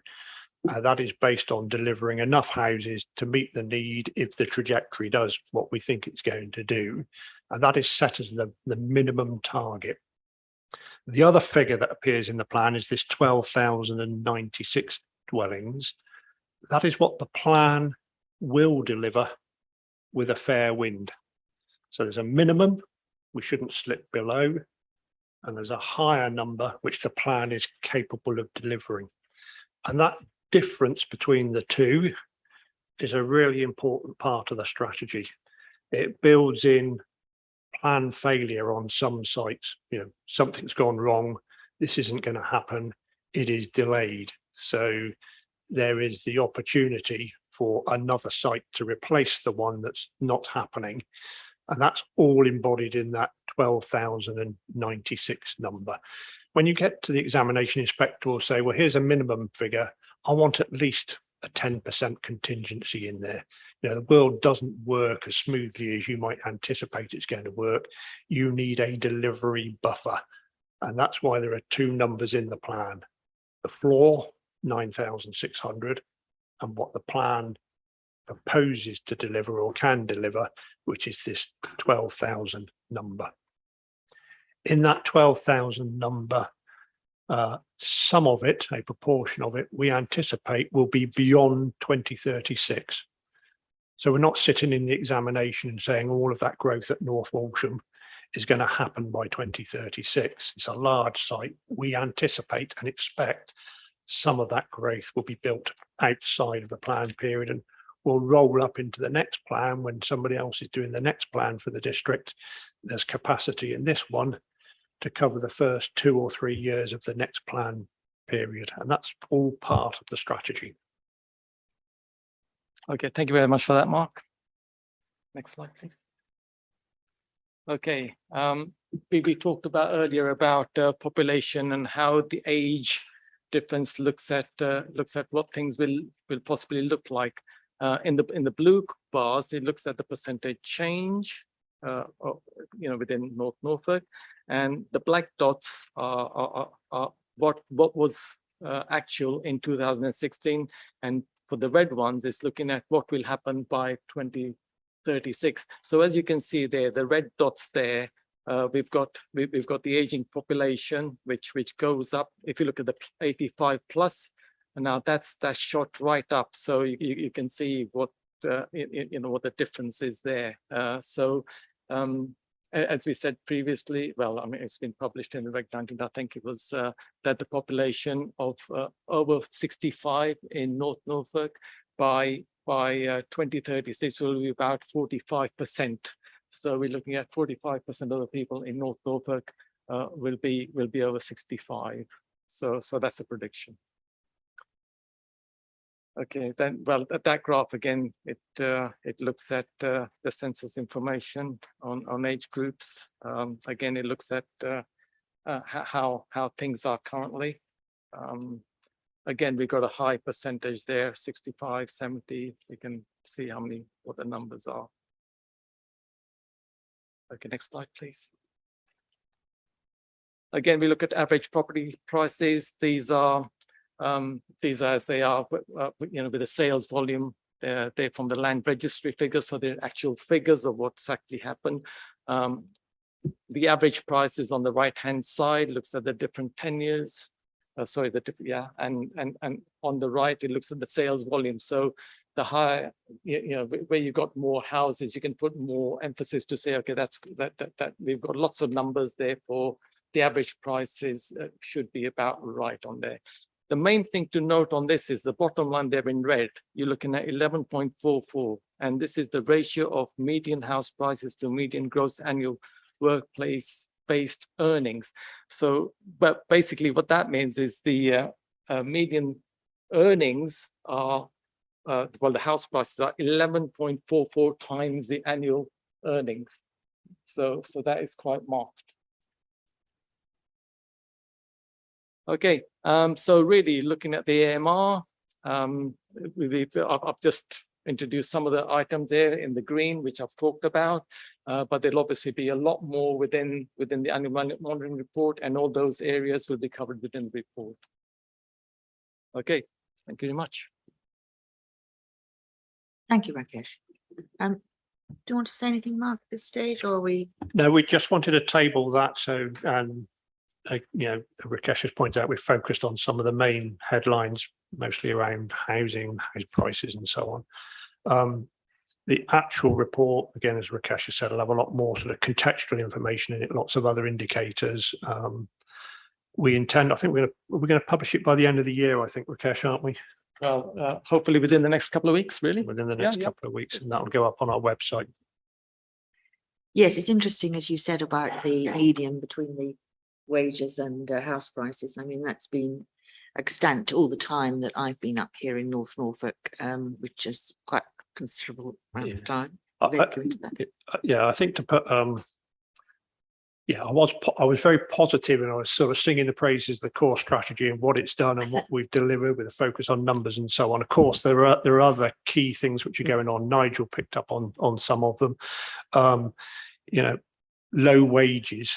That is based on delivering enough houses to meet the need if the trajectory does what we think it's going to do. And that is set as the minimum target. The other figure that appears in the plan is this 12,096 dwellings. That is what the plan will deliver with a fair wind. So there's a minimum we shouldn't slip below, and there's a higher number which the plan is capable of delivering. And that difference between the 2 is a really important part of the strategy. It builds in plan failure on some sites. You know, something's gone wrong, this isn't going to happen, it is delayed. So there is the opportunity for another site to replace the one that's not happening. And that's all embodied in that 12,096 number. When you get to the examination inspector will say, well, here's a minimum figure, I want at least a 10% contingency in there. You know, the world doesn't work as smoothly as you might anticipate it's going to work. You need a delivery buffer. And that's why there are 2 numbers in the plan. The floor, 9,600, and what the plan proposes to deliver or can deliver, which is this 12,000 number. In that 12,000 number, some of it, a proportion of it, we anticipate will be beyond 2036. So we're not sitting in the examination and saying all of that growth at North Walsham is going to happen by 2036. It's a large site. We anticipate and expect some of that growth will be built outside of the plan period and will roll up into the next plan when somebody else is doing the next plan for the district. There's capacity in this one to cover the first 2 or 3 years of the next plan period. And that's all part of the strategy. Okay, thank you very much for that, Mark. Next slide, please. Okay, we talked about earlier about population and how the age difference looks at what things will possibly look like. In the blue bars, it looks at the percentage change, within North Norfolk, and the black dots are what was actual in 2016, and for the red ones, it's looking at what will happen by 2036. So as you can see there, the red dots there, we've got the aging population, which goes up. If you look at the 85 plus, and now that's shot right up. So you can see what what the difference is there. As we said previously, well, I mean, it's been published in the Reg 19, I think it was that the population of over 65 in North Norfolk by 2036 will be about 45%. So we're looking at 45% of the people in North Norfolk will be over 65. So that's a prediction. Okay, then, well, that graph again, it looks at the census information on age groups. Again, it looks at how things are currently. Again, we've got a high percentage there, 65, 70. You can see what the numbers are. Okay, next slide, please. Again, we look at average property prices. These are as they are, with the sales volume. They're from the land registry figures, so they're actual figures of what's actually happened. The average price is on the right-hand side, looks at the different tenures. And on the right, it looks at the sales volume. So the higher, where you got more houses, you can put more emphasis to say, okay, that we've got lots of numbers there for the average prices should be about right on there. The main thing to note on this is the bottom line there in red. You're looking at 11.44, and this is the ratio of median house prices to median gross annual workplace-based earnings. So, but basically what that means is the median earnings are, well, the house prices are 11.44 times the annual earnings. So that is quite marked. Okay, so really looking at the AMR, I've just introduced some of the items there in the green, which I've talked about, but there'll obviously be a lot more within the annual monitoring report, and all those areas will be covered within the report. Okay, thank you very much. Thank you, Rakesh. Do you want to say anything, Mark, at this stage, or are we? No, we just wanted to table that. So, Rakesh has pointed out, we've focused on some of the main headlines, mostly around housing, house prices and so on. The actual report, again, as Rakesh has said, will have a lot more sort of contextual information in it, lots of other indicators. We intend, I think we're going to publish it by the end of the year, I think, Rakesh, aren't we? Well, hopefully within the next couple of weeks, really. Within the next couple of weeks, and that will go up on our website. Yes, it's interesting, as you said, about the median between the wages and house prices. I mean, that's been extant all the time that I've been up here in North Norfolk, which is quite a considerable amount of time. Yeah, I think to put I was very positive, and I was sort of singing the praises of the core strategy and what it's done and what we've delivered with a focus on numbers and so on. Of course, there are other key things which are going on. Nigel picked up on some of them. Low wages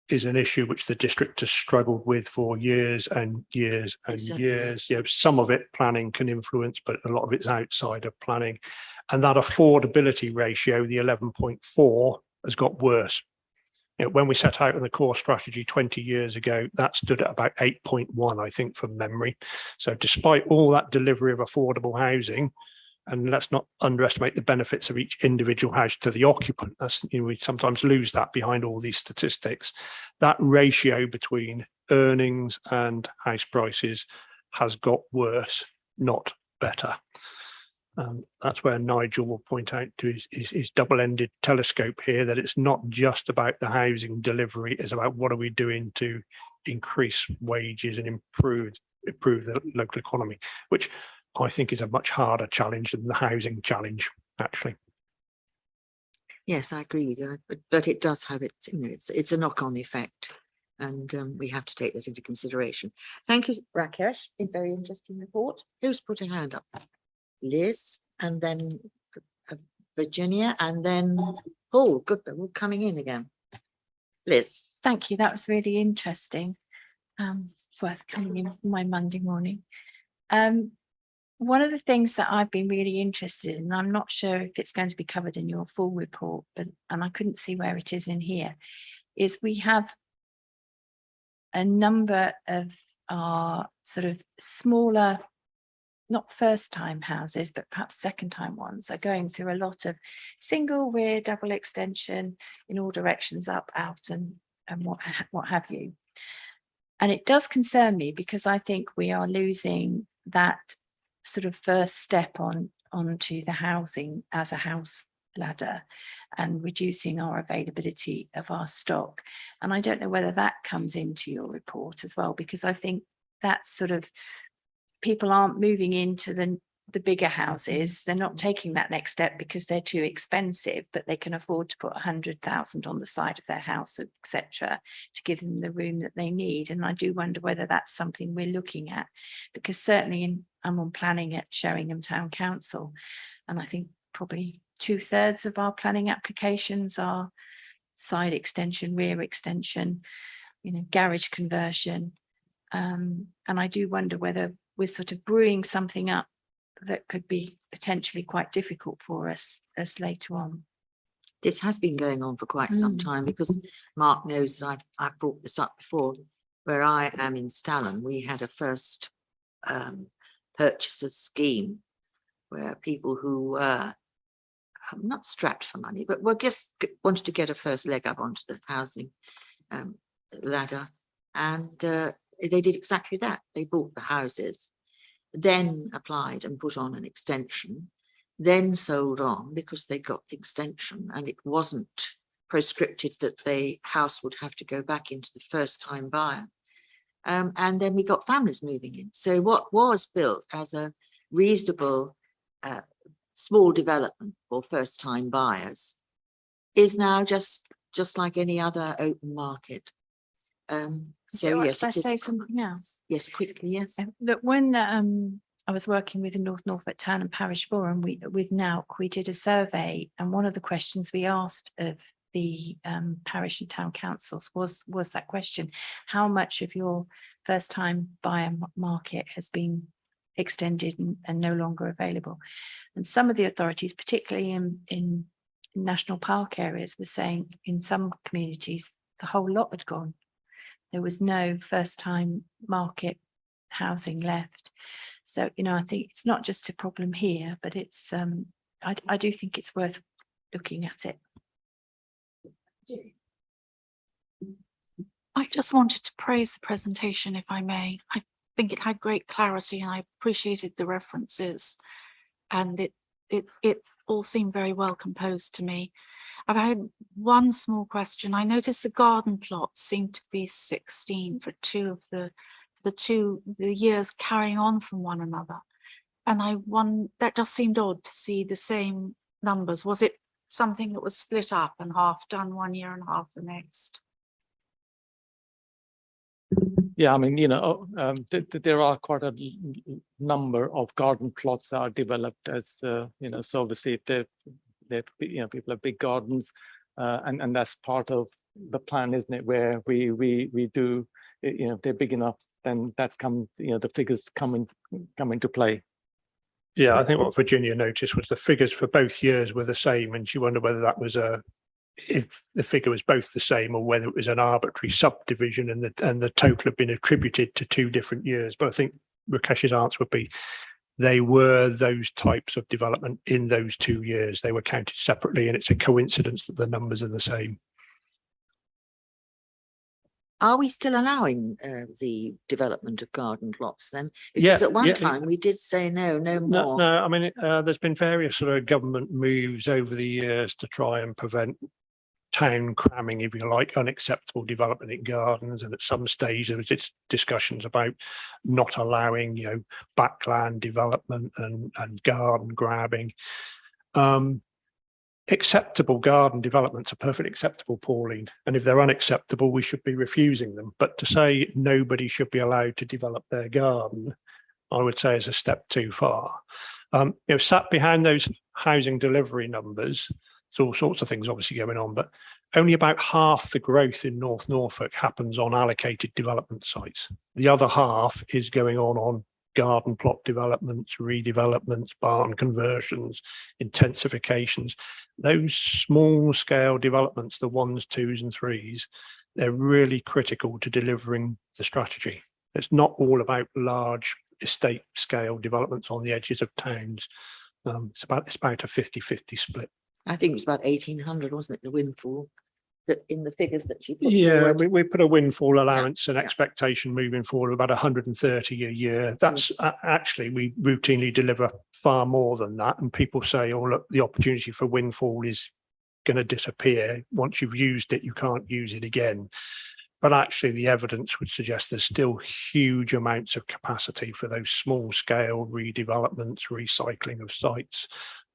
is an issue which the district has struggled with for years and years and years. Some of it planning can influence, but a lot of it's outside of planning. And that affordability ratio, the 11.4, has got worse. When we set out in the core strategy 20 years ago, that stood at about 8.1, I think, from memory. So despite all that delivery of affordable housing, and let's not underestimate the benefits of each individual house to the occupant. We sometimes lose that behind all these statistics. That ratio between earnings and house prices has got worse, not better. That's where Nigel will point out to his double-ended telescope here, that it's not just about the housing delivery, it's about what are we doing to increase wages and improve the local economy, which I think is a much harder challenge than the housing challenge, actually. Yes, I agree with you, but it does have it's a knock-on effect, and we have to take that into consideration. Thank you, Rakesh. A very interesting report. Who's put a hand up? Liz, and then Virginia, and then Paul. Good, we're coming in again. Liz. Thank you. That was really interesting. It's worth coming in for my Monday morning. One of the things that I've been really interested in, and I'm not sure if it's going to be covered in your full report, and I couldn't see where it is in here, is we have a number of our sort of smaller, not first-time houses, but perhaps second-time ones are going through a lot of single, rear, double extension in all directions, up, out, and what have you. And it does concern me because I think we are losing that sort of first step onto the housing as a house ladder and reducing our availability of our stock. And I don't know whether that comes into your report as well, because I think that's sort of, people aren't moving into the bigger houses. They're not taking that next step because they're too expensive, but they can afford to put 100,000 on the side of their house, etc., to give them the room that they need. And I do wonder whether that's something we're looking at, because certainly I'm on planning at Sheringham Town Council, and I think probably 2/3 of our planning applications are side extension, rear extension, garage conversion. And I do wonder whether we're sort of brewing something up that could be potentially quite difficult for us as later on. This has been going on for quite some time, because Mark knows that I've brought this up before. Where I am in Stalham, we had a first purchasers scheme where people who were not strapped for money, but were just wanted to get a first leg up onto the housing ladder, and they did exactly that. They bought the houses, then applied and put on an extension, then sold on because they got the extension, and it wasn't prescripted that the house would have to go back into the first time buyer. And then we got families moving in. So what was built as a reasonable small development for first time buyers is now just like any other open market. So yes, I it is- say something else? yes, quickly, yes. That when I was working with the North Norfolk Town and Parish Forum, with NAUC, we did a survey, and one of the questions we asked of the parish and town councils was that question: how much of your first time buyer market has been extended and no longer available? And some of the authorities, particularly in national park areas, were saying in some communities the whole lot had gone. There was no first time market housing left. So, I think it's not just a problem here, but it's I do think it's worth looking at it. I just wanted to praise the presentation, if I may. I think it had great clarity, and I appreciated the references, and it all seemed very well composed to me. I've had one small question. I noticed the garden plots seem to be 16 for the years carrying on from one another, and that just seemed odd to see the same numbers. Was it something that was split up and half done one year and half the next? Yeah, I mean, there are quite a number of garden plots that are developed as, so obviously people have big gardens, and that's part of the plan, isn't it? Where we do, if they're big enough, then that comes, the figures come into play. Yeah, I think what Virginia noticed was the figures for both years were the same, and she wondered whether that was if the figure was both the same or whether it was an arbitrary subdivision and the total had been attributed to 2 different years. But I think Rakesh's answer would be they were those types of development in those 2 years. They were counted separately, and it's a coincidence that the numbers are the same. Are we still allowing the development of garden plots then? Because at one time we did say no more. No, I mean, there's been various sort of government moves over the years to try and prevent town cramming, if you like, unacceptable development in gardens. And at some stage there was discussions about not allowing, backland development and garden grabbing. Acceptable garden developments are perfectly acceptable, Pauline, and if they're unacceptable, we should be refusing them. But to say nobody should be allowed to develop their garden, I would say is a step too far. Sat behind those housing delivery numbers, there's all sorts of things obviously going on, but only about half the growth in North Norfolk happens on allocated development sites. The other half is going on garden plot developments, redevelopments, barn conversions, intensifications. Those small scale developments, the 1s, 2s and 3s, they're really critical to delivering the strategy. It's not all about large estate scale developments on the edges of towns. It's about a 50-50 split. I think it was about 1800, wasn't it, the windfall? that in the figures that you put Yeah, forward? we put a windfall allowance and yeah. expectation moving forward of about 130 a year. That's actually, we routinely deliver far more than that. And people say, oh, look, the opportunity for windfall is going to disappear. Once you've used it, you can't use it again. But actually, the evidence would suggest there's still huge amounts of capacity for those small scale redevelopments, recycling of sites.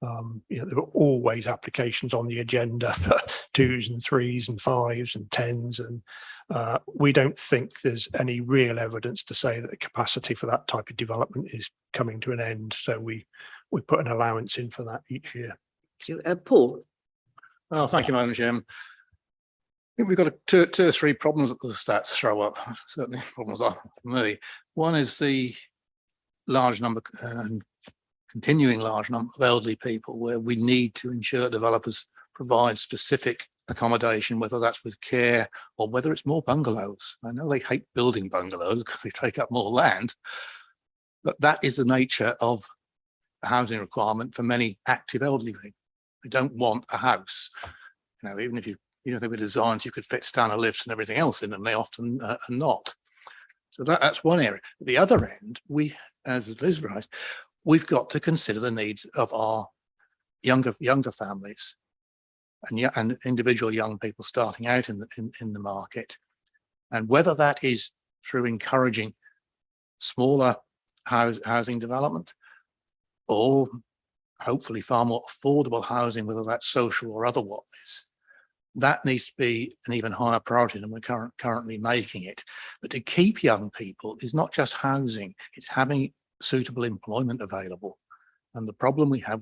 You know, there are always applications on the agenda for 2s and 3s and 5s and 10s. And we don't think there's any real evidence to say that the capacity for that type of development is coming to an end. So we put an allowance in for that each year. Paul? Well, thank you, Madam Chairman. I think we've got two or three problems that the stats throw up. Certainly problems are for me. One is the large number and continuing large number of elderly people where we need to ensure developers provide specific accommodation, whether that's with care or whether it's more bungalows. I know they hate building bungalows because they take up more land, but that is the nature of the housing requirement for many active elderly people. They don't want a house. You know, even if they were designed, you could fit standard lifts and everything else in them. They often are not. So that's one area. At the other end, we, as Liz raised, we've got to consider the needs of our younger families and individual young people starting out in the market, and whether that is through encouraging smaller housing development or hopefully far more affordable housing, whether that's social or otherwise. That needs to be an even higher priority than we're currently making it. But to keep young people is not just housing, it's having suitable employment available. And the problem we have,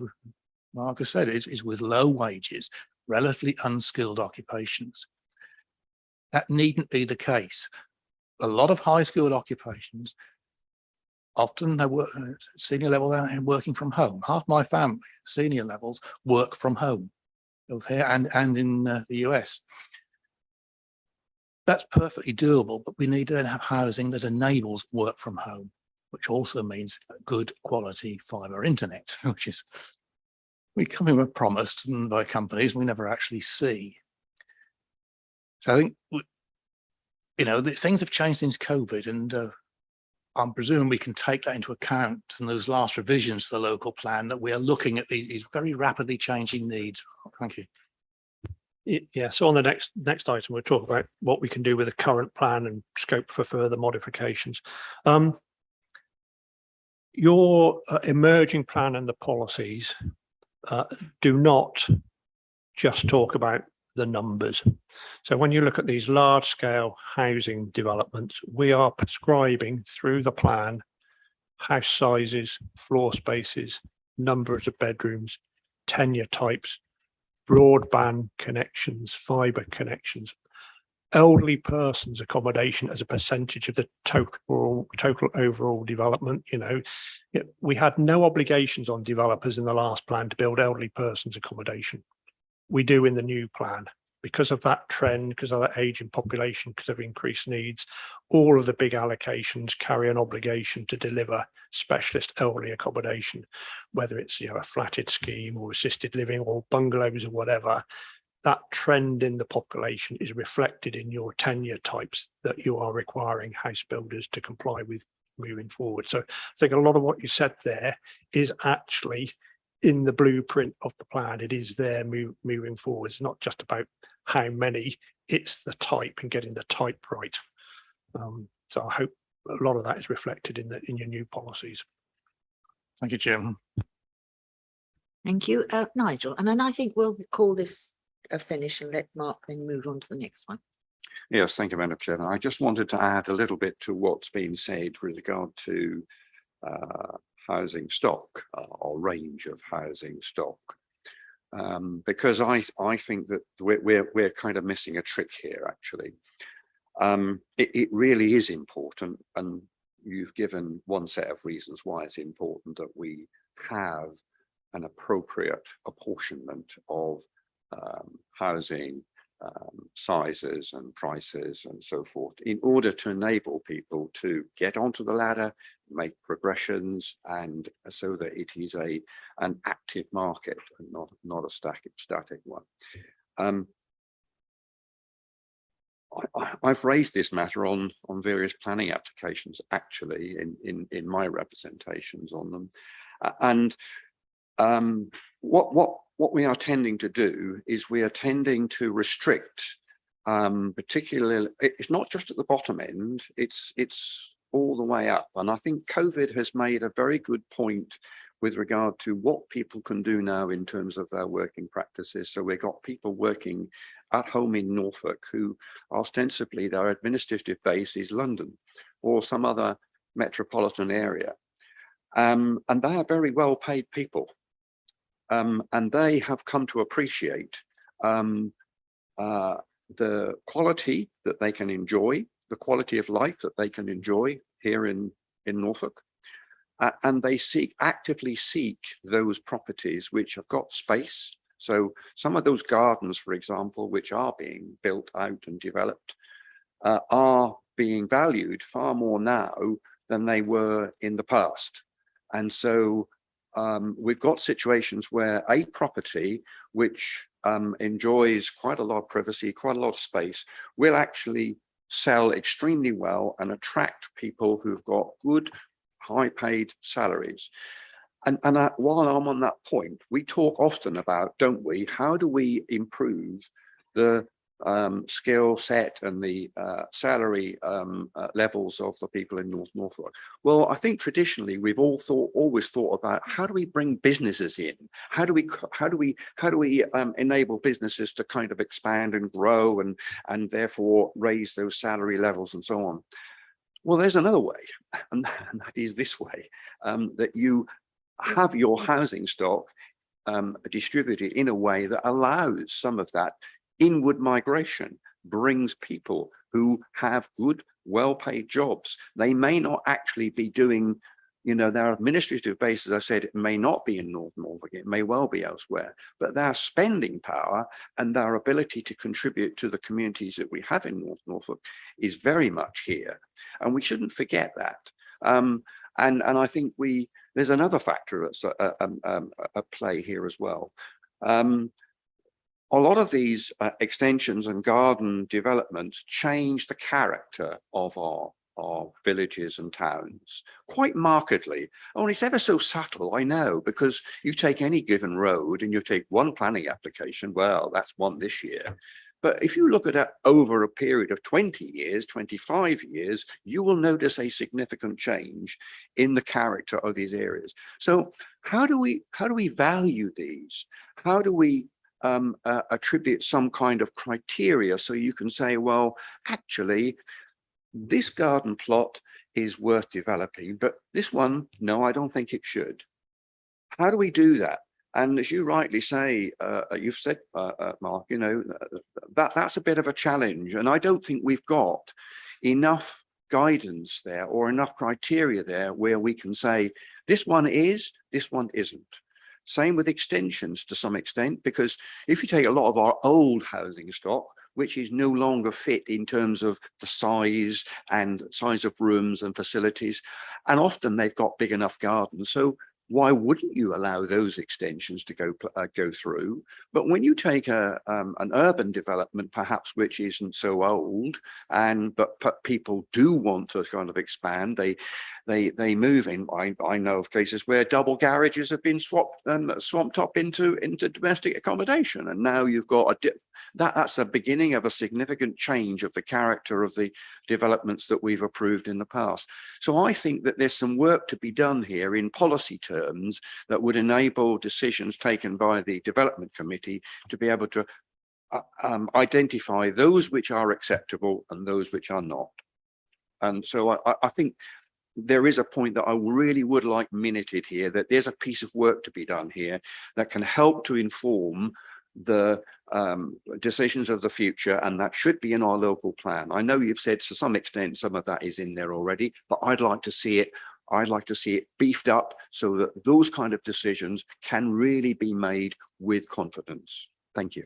Mark has said, is with low wages, relatively unskilled occupations. That needn't be the case. A lot of high skilled occupations, often they work at senior level and working from home. Half my family, senior levels, work from home, both here and in the US. That's perfectly doable, but we need to then have housing that enables work from home, which also means good quality fibre internet, which is we're promised by companies we never actually see. So I think, you know, things have changed since COVID, and I'm presuming we can take that into account in those last revisions to the local plan, that we are looking at these very rapidly changing needs. Thank you. Yeah, so on the next item, we'll talk about what we can do with the current plan and scope for further modifications. Your emerging plan and the policies do not just talk about the numbers. So when you look at these large scale housing developments, we are prescribing through the plan house sizes, floor spaces, numbers of bedrooms, tenure types, broadband connections, fibre connections, elderly persons accommodation as a percentage of the total overall development. You know, we had no obligations on developers in the last plan to build elderly persons accommodation. We do in the new plan. Because of that trend, because of that age in population, because of increased needs, all of the big allocations carry an obligation to deliver specialist elderly accommodation, whether it's, you know, a flatted scheme or assisted living or bungalows or whatever. That trend in the population is reflected in your tenure types that you are requiring house builders to comply with moving forward. So I think a lot of what you said there is actually in the blueprint of the plan. It is there moving forward. It's not just about how many, it's the type and getting the type right. So I hope a lot of that is reflected in your new policies. Thank you, Chairman. Thank you, Nigel. And then I think we'll call this a finish and let Mark then move on to the next one. Yes, thank you, Madam Chairman. I just wanted to add a little bit to what's been said with regard to housing stock or range of housing stock, because I think that we're kind of missing a trick here. Actually, it really is important, and you've given one set of reasons why it's important that we have an appropriate apportionment of housing sizes and prices and so forth, in order to enable people to get onto the ladder, make progressions, and so that it is an active market and not a static one. I've raised this matter on various planning applications, actually, in my representations on them. And what we are tending to do is we are tending to restrict, particularly, it's not just at the bottom end, it's all the way up. And I think COVID has made a very good point with regard to what people can do now in terms of their working practices. So we've got people working at home in Norfolk who ostensibly their administrative base is London or some other metropolitan area. And they are very well paid people. And they have come to appreciate the quality that they can enjoy, the quality of life that they can enjoy here in Norfolk. And they actively seek those properties which have got space. So some of those gardens, for example, which are being built out and developed, are being valued far more now than they were in the past. And so we've got situations where a property which enjoys quite a lot of privacy, quite a lot of space, will actually sell extremely well and attract people who've got good, high-paid salaries. And while I'm on that point, we talk often about, don't we, how do we improve the skill set and the salary levels of the people in North Norfolk? Well, I think traditionally we've always thought about how do we bring businesses in? How do we enable businesses to kind of expand and grow and therefore raise those salary levels and so on? Well, there's another way, and that is this way, that you have your housing stock distributed in a way that allows some of that inward migration, brings people who have good, well-paid jobs. They may not actually be doing, their administrative base, as I said, it may not be in North Norfolk, it may well be elsewhere, but their spending power and their ability to contribute to the communities that we have in North Norfolk is very much here. And we shouldn't forget that. And I think there's another factor that's at play here as well. A lot of these extensions and garden developments change the character of our villages and towns quite markedly. Oh, it's ever so subtle, I know, because you take any given road and you take one planning application, well, that's one this year. But if you look at it over a period of 20 years, 25 years, you will notice a significant change in the character of these areas. So how do we value these? How do we attribute some kind of criteria so you can say, well, actually, this garden plot is worth developing, but this one, no, I don't think it should. How do we do that? And as you rightly say, you've said, Mark, that's a bit of a challenge. And I don't think we've got enough guidance there or enough criteria there where we can say, this one is, this one isn't. Same with extensions to some extent, because if you take a lot of our old housing stock, which is no longer fit in terms of the size of rooms and facilities, and often they've got big enough gardens. So why wouldn't you allow those extensions to go through? But when you take an urban development, perhaps which isn't so old, but people do want to kind of expand, they move in. I know of cases where double garages have been swamped up into domestic accommodation, and now you've got that's the beginning of a significant change of the character of the developments that we've approved in the past. So I think that there's some work to be done here in policy terms that would enable decisions taken by the development committee to be able to identify those which are acceptable and those which are not. And so I think there is a point that I really would like minuted here, that there's a piece of work to be done here that can help to inform the decisions of the future, and that should be in our local plan. I know you've said to some extent some of that is in there already, but I'd like to see it beefed up so that those kind of decisions can really be made with confidence. Thank you.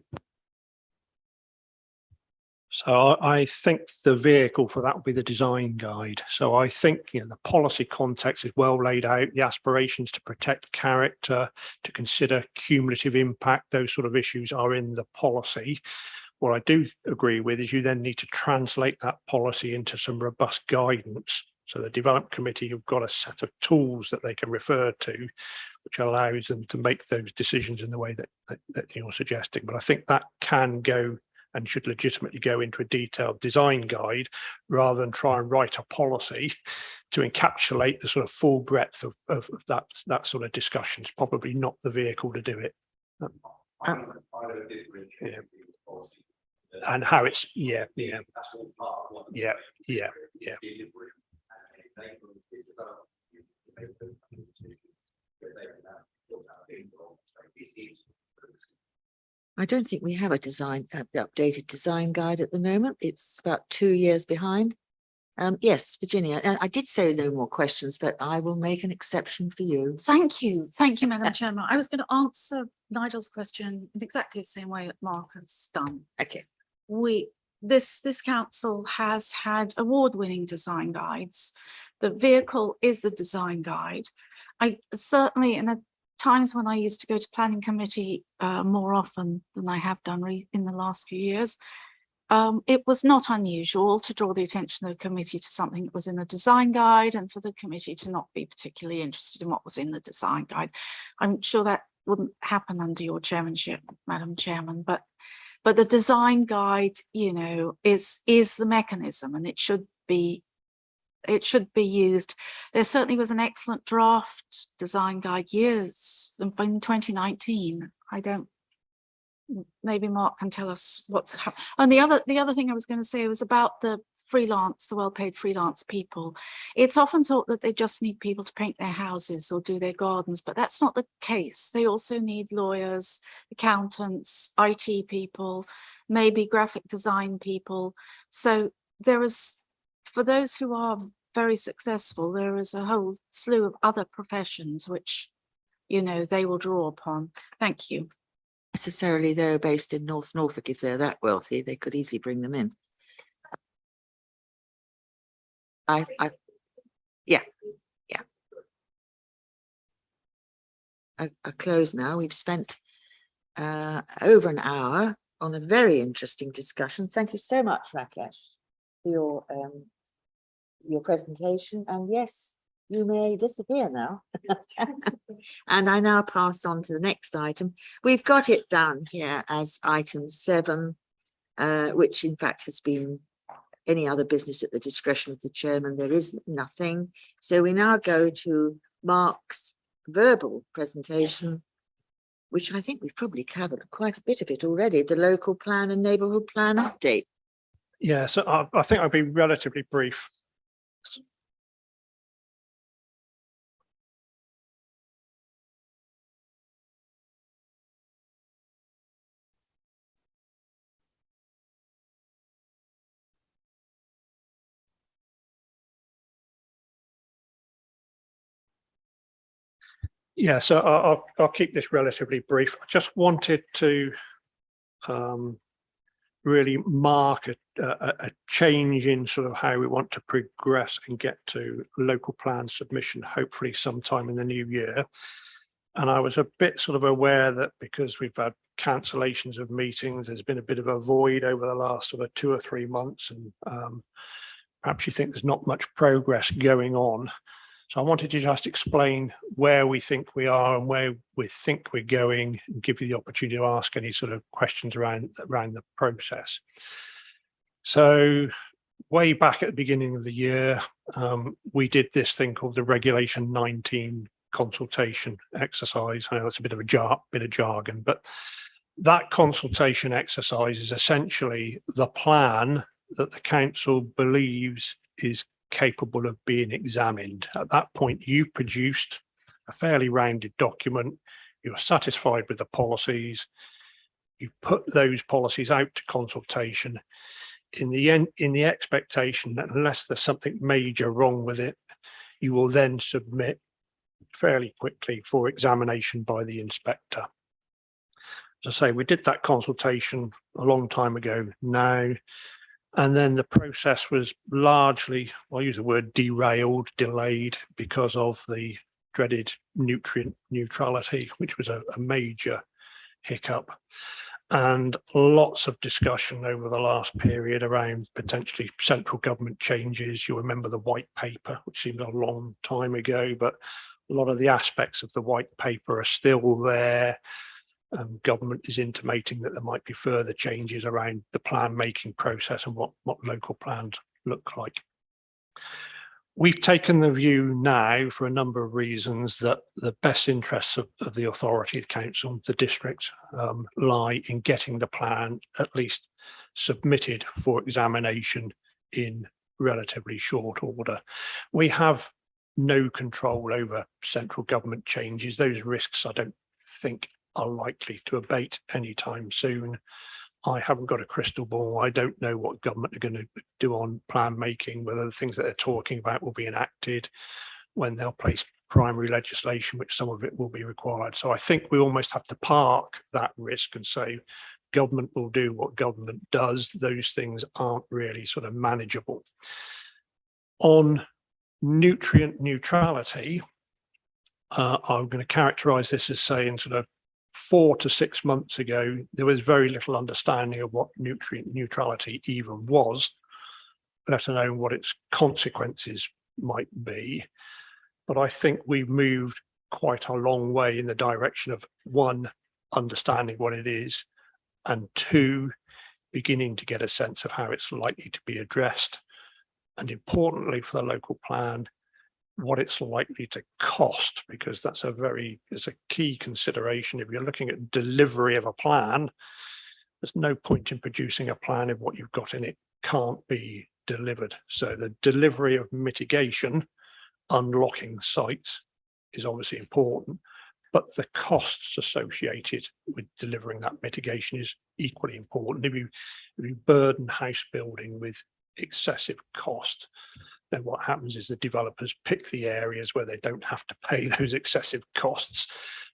So I think the vehicle for that would be the design guide. So I think the policy context is well laid out, the aspirations to protect character, to consider cumulative impact, those sort of issues are in the policy. what I do agree with is you then need to translate that policy into some robust guidance. So the development committee have got a set of tools that they can refer to, which allows them to make those decisions in the way that you're suggesting. But I think that can go and should legitimately go into a detailed design guide rather than try and write a policy to encapsulate the sort of full breadth of that sort of discussion. It's probably not the vehicle to do it. Yeah. And how it's yeah. I don't think we have a design, the updated design guide at the moment. It's about 2 years behind. Yes, Virginia, and I did say no more questions, but I will make an exception for you. Thank you, Madam Chairman. I was going to answer Nigel's question in exactly the same way that Mark has done. Okay. This council has had award-winning design guides. The vehicle is the design guide. I certainly, in the times when I used to go to planning committee more often than I have done in the last few years, it was not unusual to draw the attention of the committee to something that was in the design guide and for the committee to not be particularly interested in what was in the design guide. I'm sure that wouldn't happen under your chairmanship, Madam Chairman, but the design guide, you know, is the mechanism, and it should be used. There certainly was an excellent draft design guide years in 2019. Maybe Mark can tell us what's happened. And the other thing I was going to say was about the well-paid freelance people. It's often thought that they just need people to paint their houses or do their gardens, but that's not the case. They also need lawyers, accountants, IT people, maybe graphic design people. So there is, for those who are very successful, there is a whole slew of other professions which, you know, they will draw upon. Thank you. Necessarily they're based in North Norfolk. If they're that wealthy, they could easily bring them in. Yeah. I close now. We've spent over an hour on a very interesting discussion. Thank you so much, Rakesh, for your presentation. And yes, you may disappear now. And I now pass on to the next item. We've got it down here as item 7, which in fact has been any other business at the discretion of the chairman. There is nothing. So we now go to Mark's verbal presentation, which I think we've probably covered quite a bit of it already, the local plan and neighbourhood plan update. Yeah, so I think I'll be relatively brief. Yeah, so I'll keep this relatively brief. I just wanted to really mark a change in sort of how we want to progress and get to local plan submission, hopefully sometime in the new year. And I was a bit sort of aware that because we've had cancellations of meetings, there's been a bit of a void over the last sort of 2 or 3 months, and perhaps you think there's not much progress going on. So I wanted to just explain where we think we are and where we think we're going, and give you the opportunity to ask any sort of questions around the process. So way back at the beginning of the year, we did this thing called the Regulation 19 consultation exercise. I know that's a bit of jargon, but that consultation exercise is essentially the plan that the council believes is capable of being examined. At that point, you've produced a fairly rounded document. You're satisfied with the policies. You put those policies out to consultation in the expectation that unless there's something major wrong with it, you will then submit fairly quickly for examination by the inspector. As I say, we did that consultation a long time ago now. And then the process was largely, I'll use the word derailed, delayed, because of the dreaded nutrient neutrality, which was a major hiccup. and lots of discussion over the last period around potentially central government changes. You remember the white paper, which seemed a long time ago, but a lot of the aspects of the white paper are still there. Government is intimating that there might be further changes around the plan making process and what local plans look like. We've taken the view now, for a number of reasons, that the best interests of the authority, the council, the district, lie in getting the plan at least submitted for examination in relatively short order. We have no control over central government changes. Those risks, I don't think, are likely to abate anytime soon. I haven't got a crystal ball. I don't know what government are going to do on plan making, whether the things that they're talking about will be enacted, when they'll place primary legislation, which some of it will be required. So I think we almost have to park that risk and say government will do what government does. Those things aren't really sort of manageable. On nutrient neutrality, I'm going to characterize this as saying sort of 4 to 6 months ago, there was very little understanding of what nutrient neutrality even was, let alone what its consequences might be. But I think we've moved quite a long way in the direction of, one, understanding what it is, and two, beginning to get a sense of how it's likely to be addressed. And importantly for the local plan, what it's likely to cost, because that's it's a key consideration. If you're looking at delivery of a plan, there's no point in producing a plan if what you've got in it can't be delivered. So the delivery of mitigation, unlocking sites, is obviously important, but the costs associated with delivering that mitigation is equally important. If you burden house building with excessive cost, then what happens is the developers pick the areas where they don't have to pay those excessive costs,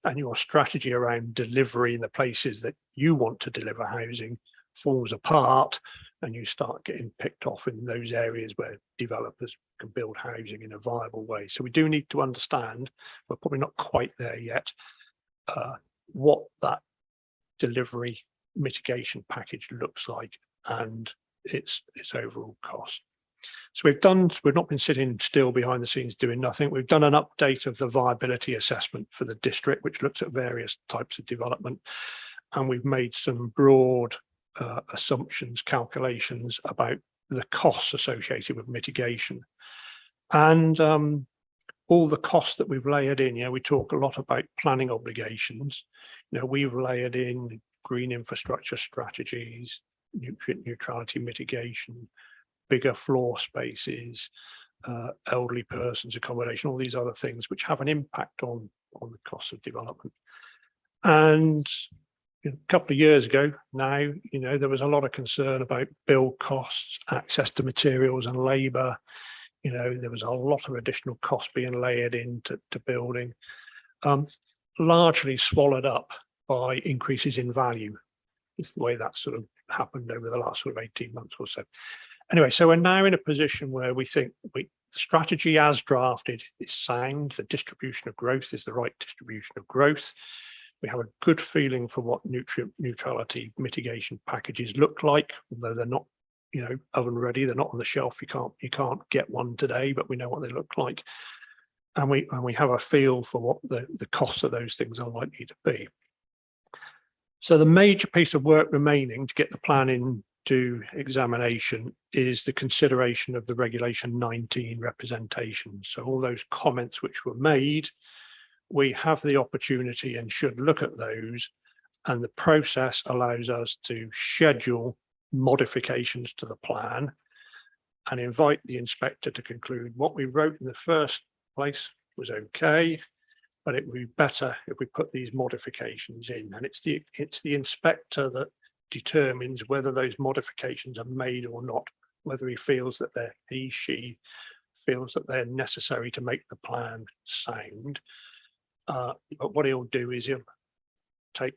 and your strategy around delivery in the places that you want to deliver housing falls apart, and you start getting picked off in those areas where developers can build housing in a viable way. So we do need to understand, we're probably not quite there yet, what that delivery mitigation package looks like and its overall cost. So we've not been sitting still behind the scenes doing nothing. We've done an update of the viability assessment for the district, which looks at various types of development. And we've made some broad assumptions, calculations about the costs associated with mitigation. And all the costs that we've layered in, we talk a lot about planning obligations. We've layered in green infrastructure strategies, nutrient neutrality mitigation, bigger floor spaces, elderly persons accommodation, all these other things which have an impact on the cost of development. And a couple of years ago now, there was a lot of concern about build costs, access to materials and labour. There was a lot of additional cost being layered into building, largely swallowed up by increases in value. It's the way that sort of happened over the last sort of 18 months or so. Anyway, so we're now in a position where we think the strategy as drafted is sound. The distribution of growth is the right distribution of growth. We have a good feeling for what nutrient neutrality mitigation packages look like, although they're not, oven ready. They're not on the shelf. You can't get one today, but we know what they look like, and we have a feel for what the costs of those things are likely to be. So the major piece of work remaining to get the plan into examination is the consideration of the Regulation 19 representation. So all those comments which were made, we have the opportunity and should look at those, and the process allows us to schedule modifications to the plan and invite the inspector to conclude what we wrote in the first place was okay, but it would be better if we put these modifications in. And it's the inspector that determines whether those modifications are made or not, whether he feels that she feels that they're necessary to make the plan sound. But what he'll do is he'll take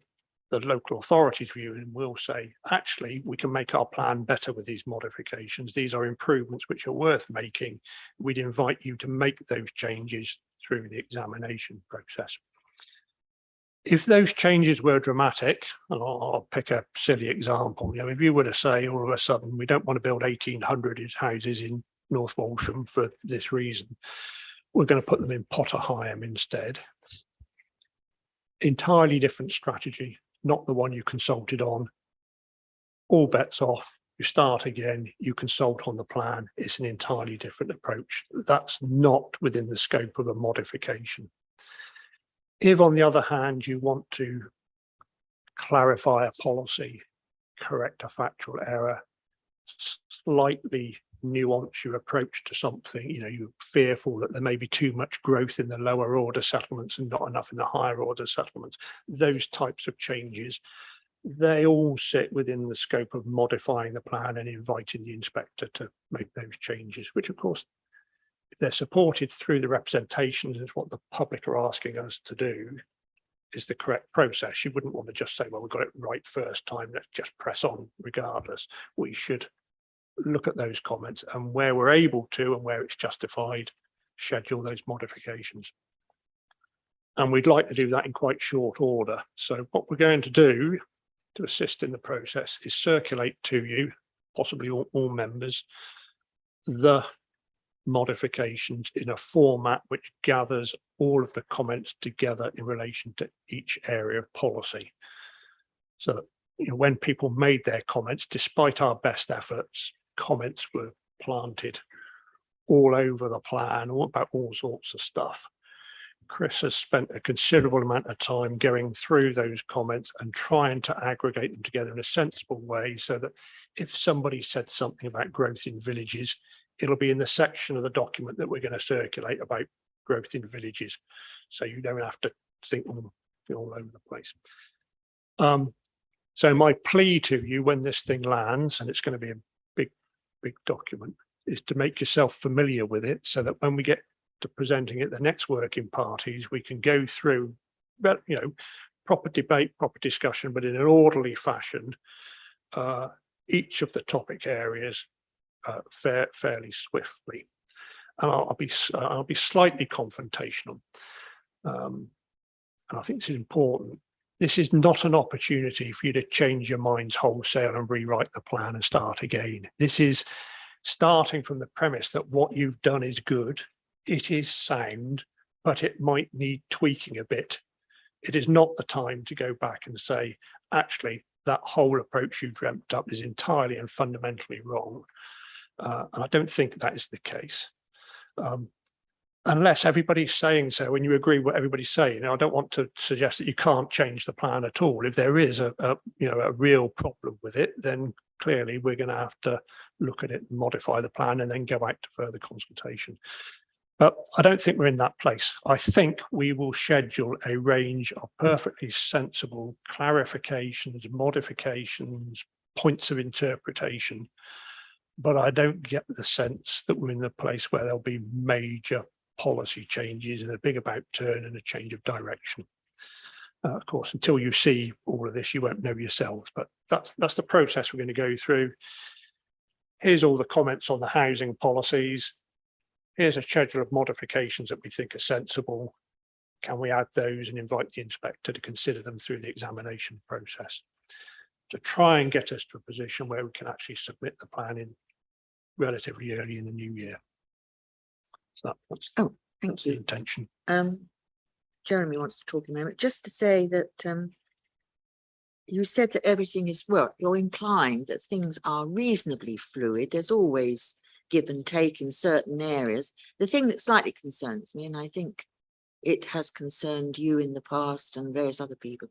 the local authority's view and we'll say, actually, we can make our plan better with these modifications. These are improvements which are worth making. We'd invite you to make those changes through the examination process. If those changes were dramatic, and I'll pick a silly example, you know, if you were to say all of a sudden, we don't want to build 1,800 houses in North Walsham for this reason, we're going to put them in Potter Heigham instead. Entirely different strategy, not the one you consulted on. All bets off, you start again, you consult on the plan. It's an entirely different approach. That's not within the scope of a modification. If, on the other hand, you want to clarify a policy, correct a factual error, slightly nuance your approach to something, you know, you're fearful that there may be too much growth in the lower order settlements and not enough in the higher order settlements, those types of changes, they all sit within the scope of modifying the plan and inviting the inspector to make those changes, which of course, if they're supported through the representations, is what the public are asking us to do, is the correct process. You wouldn't want to just say, well, we got it right first time, let's just press on regardless. We should look at those comments, and where we're able to and where it's justified, schedule those modifications. And we'd like to do that in quite short order. So what we're going to do to assist in the process is circulate to you, possibly all members, the modifications in a format which gathers all of the comments together in relation to each area of policy. So that, you know, when people made their comments, despite our best efforts, comments were planted all over the plan, all about all sorts of stuff. Chris has spent a considerable amount of time going through those comments and trying to aggregate them together in a sensible way, so that if somebody said something about growth in villages, it'll be in the section of the document that we're going to circulate about growth in villages. So you don't have to think all over the place. So my plea to you when this thing lands, and it's going to be a big document, is to make yourself familiar with it, so that when we get to presenting it the next working parties, we can go through, but you know, proper debate, proper discussion, but in an orderly fashion, each of the topic areas fairly swiftly. And I'll be slightly confrontational, and I think this is important. This is not an opportunity for you to change your minds wholesale and rewrite the plan and start again. This is starting from the premise that what you've done is good, it is sound, but it might need tweaking a bit. It is not the time to go back and say, actually, that whole approach you dreamt up is entirely and fundamentally wrong. And I don't think that is the case. Unless everybody's saying so, and you agree with what everybody's saying. Now, I don't want to suggest that you can't change the plan at all. If there is a real problem with it, then clearly we're going to have to look at it and modify the plan and then go out to further consultation. But I don't think we're in that place. I think we will schedule a range of perfectly sensible clarifications, modifications, points of interpretation. But I don't get the sense that we're in the place where there'll be major policy changes and a big about turn and a change of direction. Of course, until you see all of this, you won't know yourselves, but that's the process we're going to go through. Here's all the comments on the housing policies. Here's a schedule of modifications that we think are sensible. Can we add those and invite the inspector to consider them through the examination process to try and get us to a position where we can actually submit the plan in relatively early in the new year. So that's Thank the you. intention. Jeremy wants to talk a moment, just to say that you said that everything is, well, you're inclined that things are reasonably fluid. There's always give and take in certain areas. The thing that slightly concerns me, and I think it has concerned you in the past and various other people,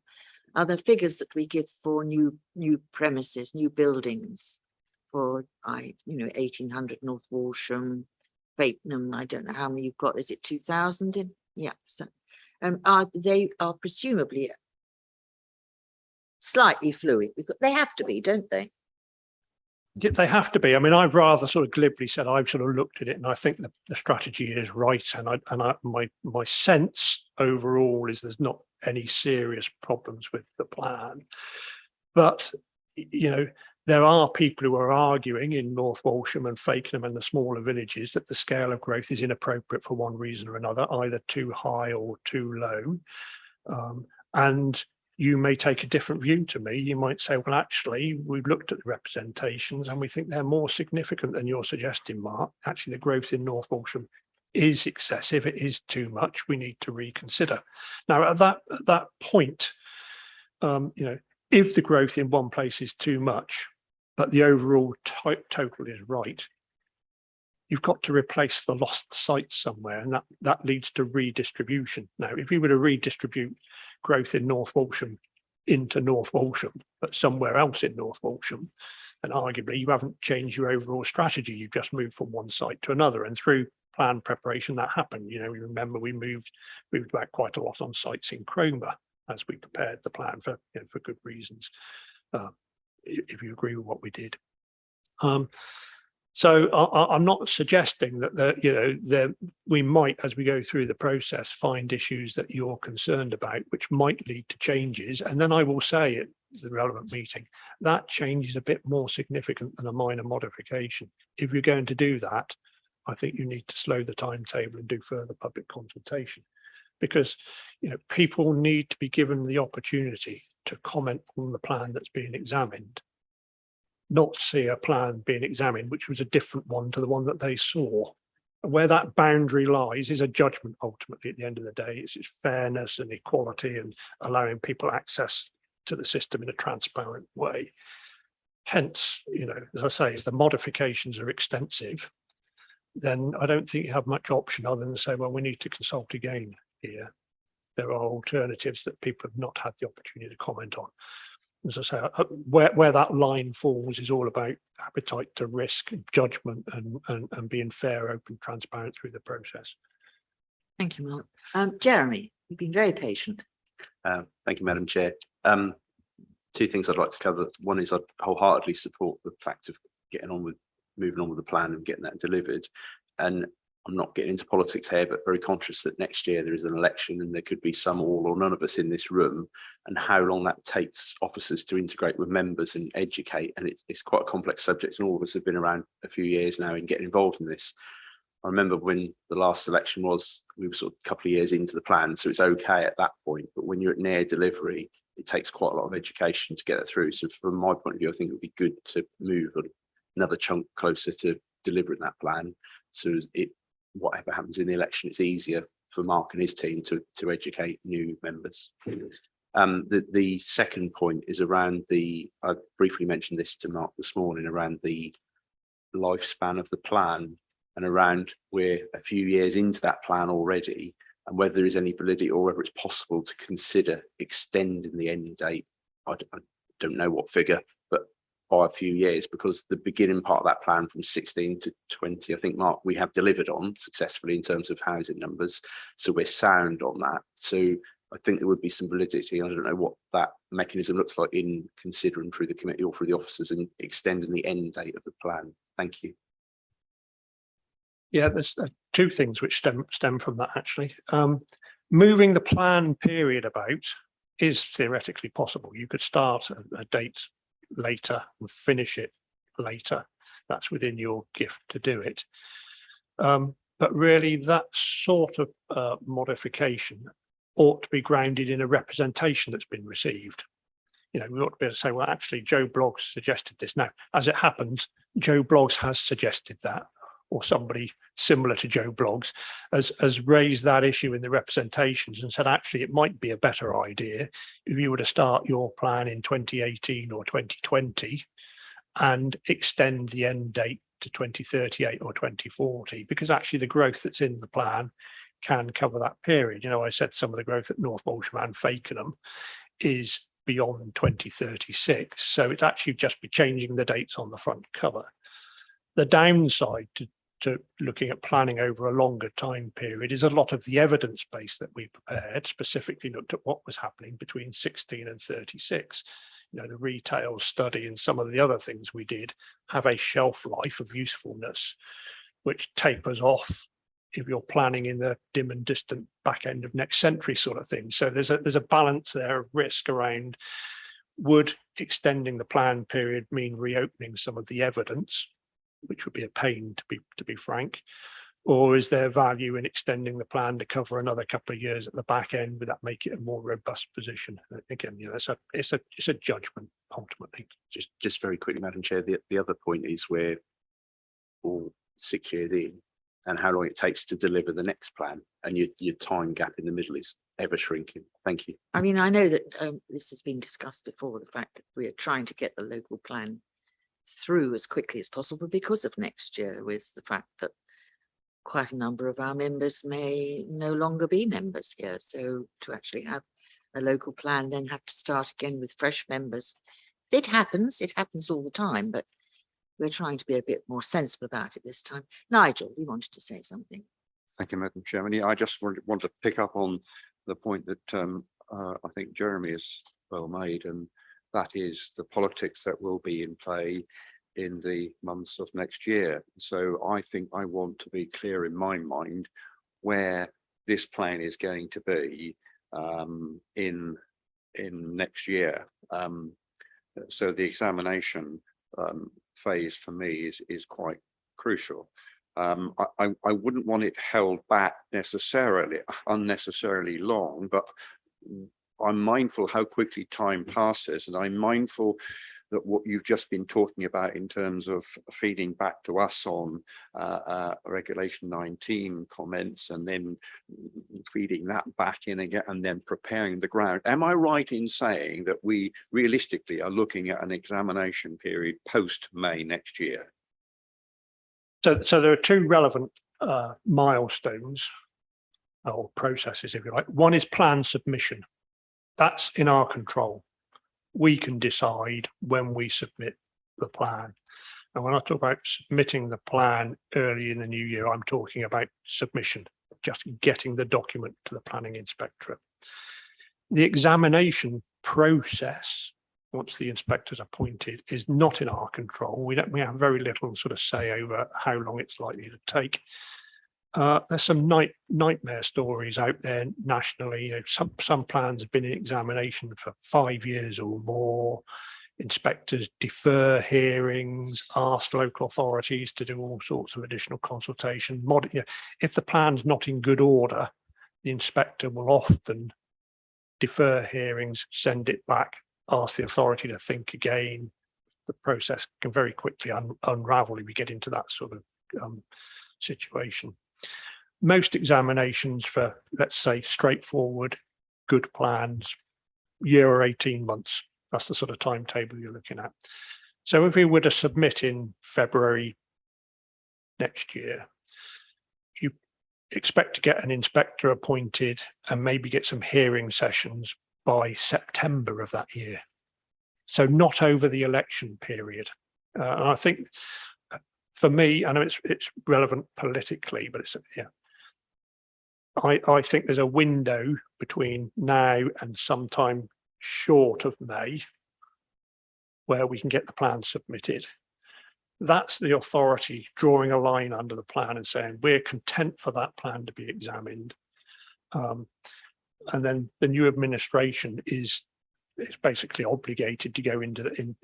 are the figures that we give for new premises, new buildings for 1800 North Walsham, Fakenham. I don't know how many you've got. Is it 2000 in? Yeah. So, they are presumably slightly fluid. They have to be, don't they? They have to be. I mean, I've rather sort of glibly said I've sort of looked at it and I think the strategy is right. And my sense overall is there's not any serious problems with the plan. But, you know, there are people who are arguing in North Walsham and Fakenham and the smaller villages that the scale of growth is inappropriate for one reason or another, either too high or too low. And you may take a different view to me. You might say, well, actually, we've looked at the representations and we think they're more significant than you're suggesting, Mark. Actually, the growth in North Walsham is excessive. It is too much. We need to reconsider. Now, at that point, you know, if the growth in one place is too much, but the overall total is right, you've got to replace the lost sites somewhere, and that leads to redistribution. Now, if you were to redistribute growth in North Walsham into North Walsham, but somewhere else in North Walsham, then arguably you haven't changed your overall strategy. You've just moved from one site to another, and through plan preparation that happened. You know, we remember we moved back quite a lot on sites in Cromer as we prepared the plan for, you know, for good reasons. If you agree with what we did. So I'm not suggesting that we might, as we go through the process, find issues that you're concerned about, which might lead to changes. And then I will say at the relevant meeting, that change is a bit more significant than a minor modification. If you're going to do that, I think you need to slow the timetable and do further public consultation, because, you know, people need to be given the opportunity to comment on the plan that's being examined, not see a plan being examined which was a different one to the one that they saw. Where that boundary lies is a judgment ultimately at the end of the day. It's fairness and equality and allowing people access to the system in a transparent way. Hence, you know, as I say, if the modifications are extensive, then I don't think you have much option other than say, well, we need to consult again here. There are alternatives that people have not had the opportunity to comment on. As I say, where that line falls is all about appetite to risk, judgment, and being fair, open, transparent through the process. Thank you, Mark. Jeremy, you've been very patient. Thank you, Madam Chair. Two things I'd like to cover. One is I wholeheartedly support the fact of moving on with the plan and getting that delivered. And I'm not getting into politics here, but very conscious that next year there is an election and there could be some all or none of us in this room, and how long that takes officers to integrate with members and educate. And it's quite a complex subject, and all of us have been around a few years now in getting involved in this. I remember when the last election was, we were sort of a couple of years into the plan, so it's okay at that point. But when you're at near delivery, it takes quite a lot of education to get it through. So from my point of view, I think it would be good to move another chunk closer to delivering that plan. So whatever happens in the election, it's easier for Mark and his team to educate new members. The second point is around I briefly mentioned this to Mark this morning, around the lifespan of the plan, and around we're a few years into that plan already, and whether there is any validity or whether it's possible to consider extending the end date. I don't know what figure, but by a few years, because the beginning part of that plan from 16 to 20, I think, Mark, we have delivered on successfully in terms of housing numbers. So we're sound on that. So I think there would be some validity. I don't know what that mechanism looks like in considering through the committee or through the officers and extending the end date of the plan. Thank you. Yeah, there's two things which stem from that, actually. Moving the plan period about is theoretically possible. You could start a date later and finish it later. That's within your gift to do it. But really that sort of modification ought to be grounded in a representation that's been received. You know, we ought to be able to say, well, actually, Joe Bloggs suggested this. Now, as it happens, Joe Bloggs has suggested that, or somebody similar to Joe Bloggs has raised that issue in the representations and said, actually, it might be a better idea if you were to start your plan in 2018 or 2020 and extend the end date to 2038 or 2040, because actually the growth that's in the plan can cover that period. You know, I said some of the growth at North Walsham and Fakenham is beyond 2036. So it's actually just be changing the dates on the front cover. The downside to looking at planning over a longer time period is a lot of the evidence base that we prepared specifically looked at what was happening between 16 and 36. You know, the retail study and some of the other things we did have a shelf life of usefulness, which tapers off if you're planning in the dim and distant back end of next century sort of thing. So there's a balance there of risk around, would extending the plan period mean reopening some of the evidence, which would be a pain to be frank, Or is there value in extending the plan to cover another couple of years at the back end? Would that make it a more robust position? Again, you know, it's a judgment ultimately. Just very quickly, Madam Chair, the other point is we're all 6 years in and how long it takes to deliver the next plan, and your time gap in the middle is ever shrinking. Thank you. I mean, I know that this has been discussed before, the fact that we are trying to get the local plan through as quickly as possible because of next year, with the fact that quite a number of our members may no longer be members here. So to actually have a local plan, then have to start again with fresh members. It happens all the time, but we're trying to be a bit more sensible about it this time. Nigel, you wanted to say something. Thank you, Madam Chairman. Yeah, I just want to pick up on the point that I think Jeremy has well made, and that is the politics that will be in play in the months of next year. So I think I want to be clear in my mind where this plan is going to be in next year. So the examination phase for me is quite crucial. I wouldn't want it held back unnecessarily long, but I'm mindful how quickly time passes, and I'm mindful that what you've just been talking about in terms of feeding back to us on Regulation 19 comments and then feeding that back in again and then preparing the ground. Am I right in saying that we realistically are looking at an examination period post-May next year? So there are two relevant milestones or processes, if you like. One is plan submission. That's in our control. We can decide when we submit the plan. And when I talk about submitting the plan early in the new year, I'm talking about submission, just getting the document to the planning inspectorate. The examination process, once the inspector's appointed, is not in our control. We have very little sort of say over how long it's likely to take. There's some nightmare stories out there nationally. You know, some plans have been in examination for 5 years or more. Inspectors defer hearings, ask local authorities to do all sorts of additional consultation. You know, if the plan's not in good order, the inspector will often defer hearings, send it back, ask the authority to think again. The process can very quickly unravel if we get into that sort of situation. Most examinations for, let's say, straightforward, good plans, year or 18 months. That's the sort of timetable you're looking at. So if we were to submit in February next year, you expect to get an inspector appointed and maybe get some hearing sessions by September of that year. So not over the election period. And I think for me, I know it's relevant politically, but it's, yeah. I think there's a window between now and sometime short of May where we can get the plan submitted. That's the authority drawing a line under the plan and saying we're content for that plan to be examined. And then the new administration is basically obligated to go into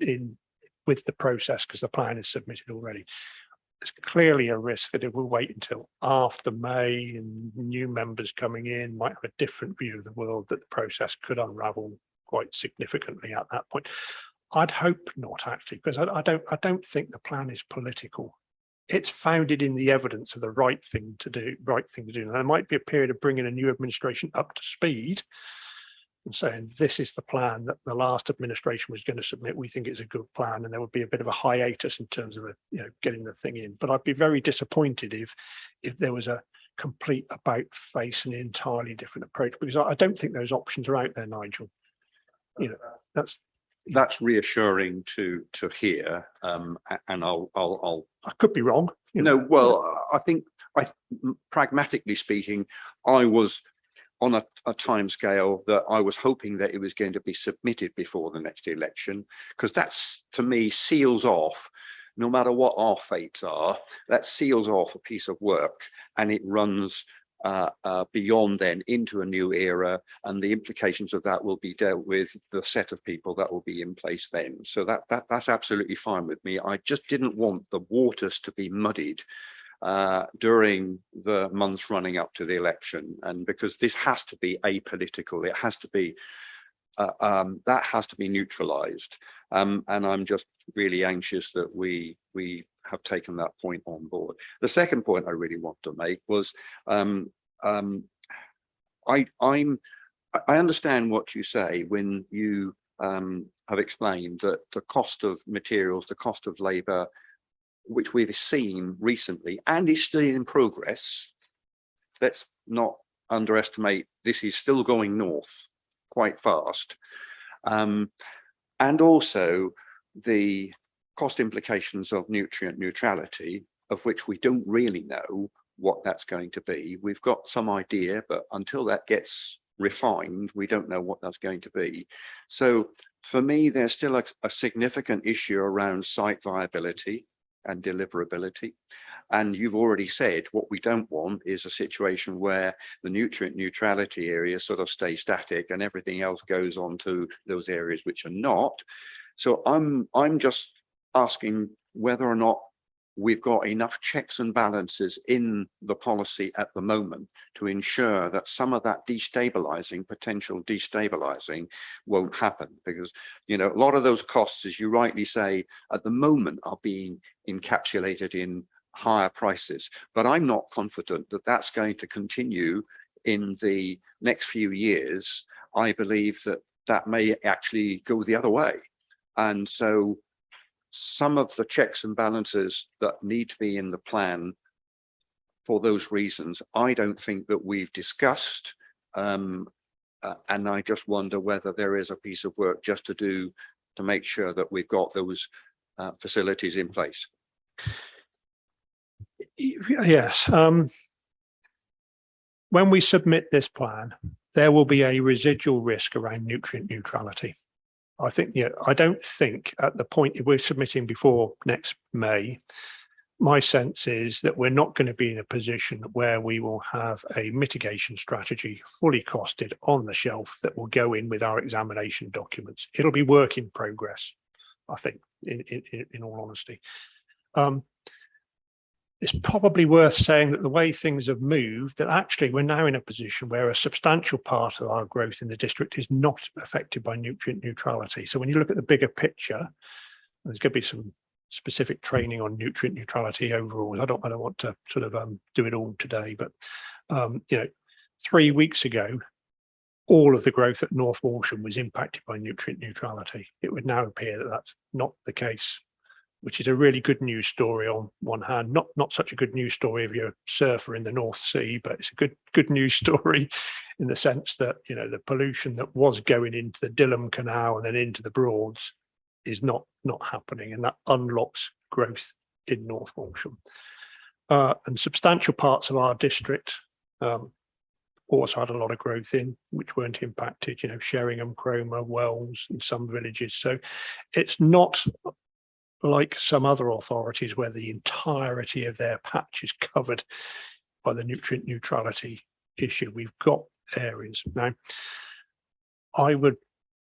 with the process because the plan is submitted already. There's clearly a risk that if we wait until after May and new members coming in might have a different view of the world, that the process could unravel quite significantly at that point. I'd hope not, actually, because I don't think the plan is political. It's founded in the evidence of the right thing to do. And there might be a period of bringing a new administration up to speed and saying this is the plan that the last administration was going to submit. We think it's a good plan, and there would be a bit of a hiatus in terms of getting the thing in. But I'd be very disappointed if there was a complete about face and entirely different approach, because I don't think those options are out there, Nigel. You know, that's reassuring to hear, and I could be wrong. I think pragmatically speaking, I was on a time scale that I was hoping that it was going to be submitted before the next election, because that's, to me, seals off, no matter what our fates are, that seals off a piece of work, and it runs beyond then into a new era, and the implications of that will be dealt with the set of people that will be in place then. So that's absolutely fine with me. I just didn't want the waters to be muddied during the months running up to the election. And because this has to be apolitical, it has to be that has to be neutralized. And I'm just really anxious that we have taken that point on board. The second point I really want to make was I understand what you say when you have explained that the cost of materials, the cost of labor, which we've seen recently and is still in progress. Let's not underestimate, this is still going north quite fast. And also the cost implications of nutrient neutrality, of which we don't really know what that's going to be. We've got some idea, but until that gets refined, we don't know what that's going to be. So for me, there's still a significant issue around site viability and deliverability. And you've already said what we don't want is a situation where the nutrient neutrality areas sort of stay static and everything else goes on to those areas which are not. So I'm just asking whether or not we've got enough checks and balances in the policy at the moment to ensure that some of that potential destabilizing won't happen. Because, you know, a lot of those costs, as you rightly say, at the moment are being encapsulated in higher prices. But I'm not confident that that's going to continue in the next few years. I believe that that may actually go the other way. And so some of the checks and balances that need to be in the plan for those reasons, I don't think that we've discussed. And I just wonder whether there is a piece of work just to do to make sure that we've got those facilities in place. Yes. When we submit this plan, there will be a residual risk around nutrient neutrality. I think, yeah, I don't think at the point we're submitting before next May, my sense is that we're not going to be in a position where we will have a mitigation strategy fully costed on the shelf that will go in with our examination documents. It'll be work in progress, I think, in all honesty. It's probably worth saying that the way things have moved, that actually we're now in a position where a substantial part of our growth in the district is not affected by nutrient neutrality. So when you look at the bigger picture, there's going to be some specific training on nutrient neutrality overall. I don't want to sort of do it all today, but you know, 3 weeks ago, all of the growth at North Walsham was impacted by nutrient neutrality. It would now appear that that's not the case, which is a really good news story on one hand. Not such a good news story if you're a surfer in the North Sea, but it's a good news story in the sense that, you know, the pollution that was going into the Dilham Canal and then into the Broads is not happening, and that unlocks growth in North Walsham. And substantial parts of our district also had a lot of growth in, which weren't impacted, you know, Sheringham, Cromer, Wells, and some villages. So it's not like some other authorities where the entirety of their patch is covered by the nutrient neutrality issue. We've got areas. Now, I would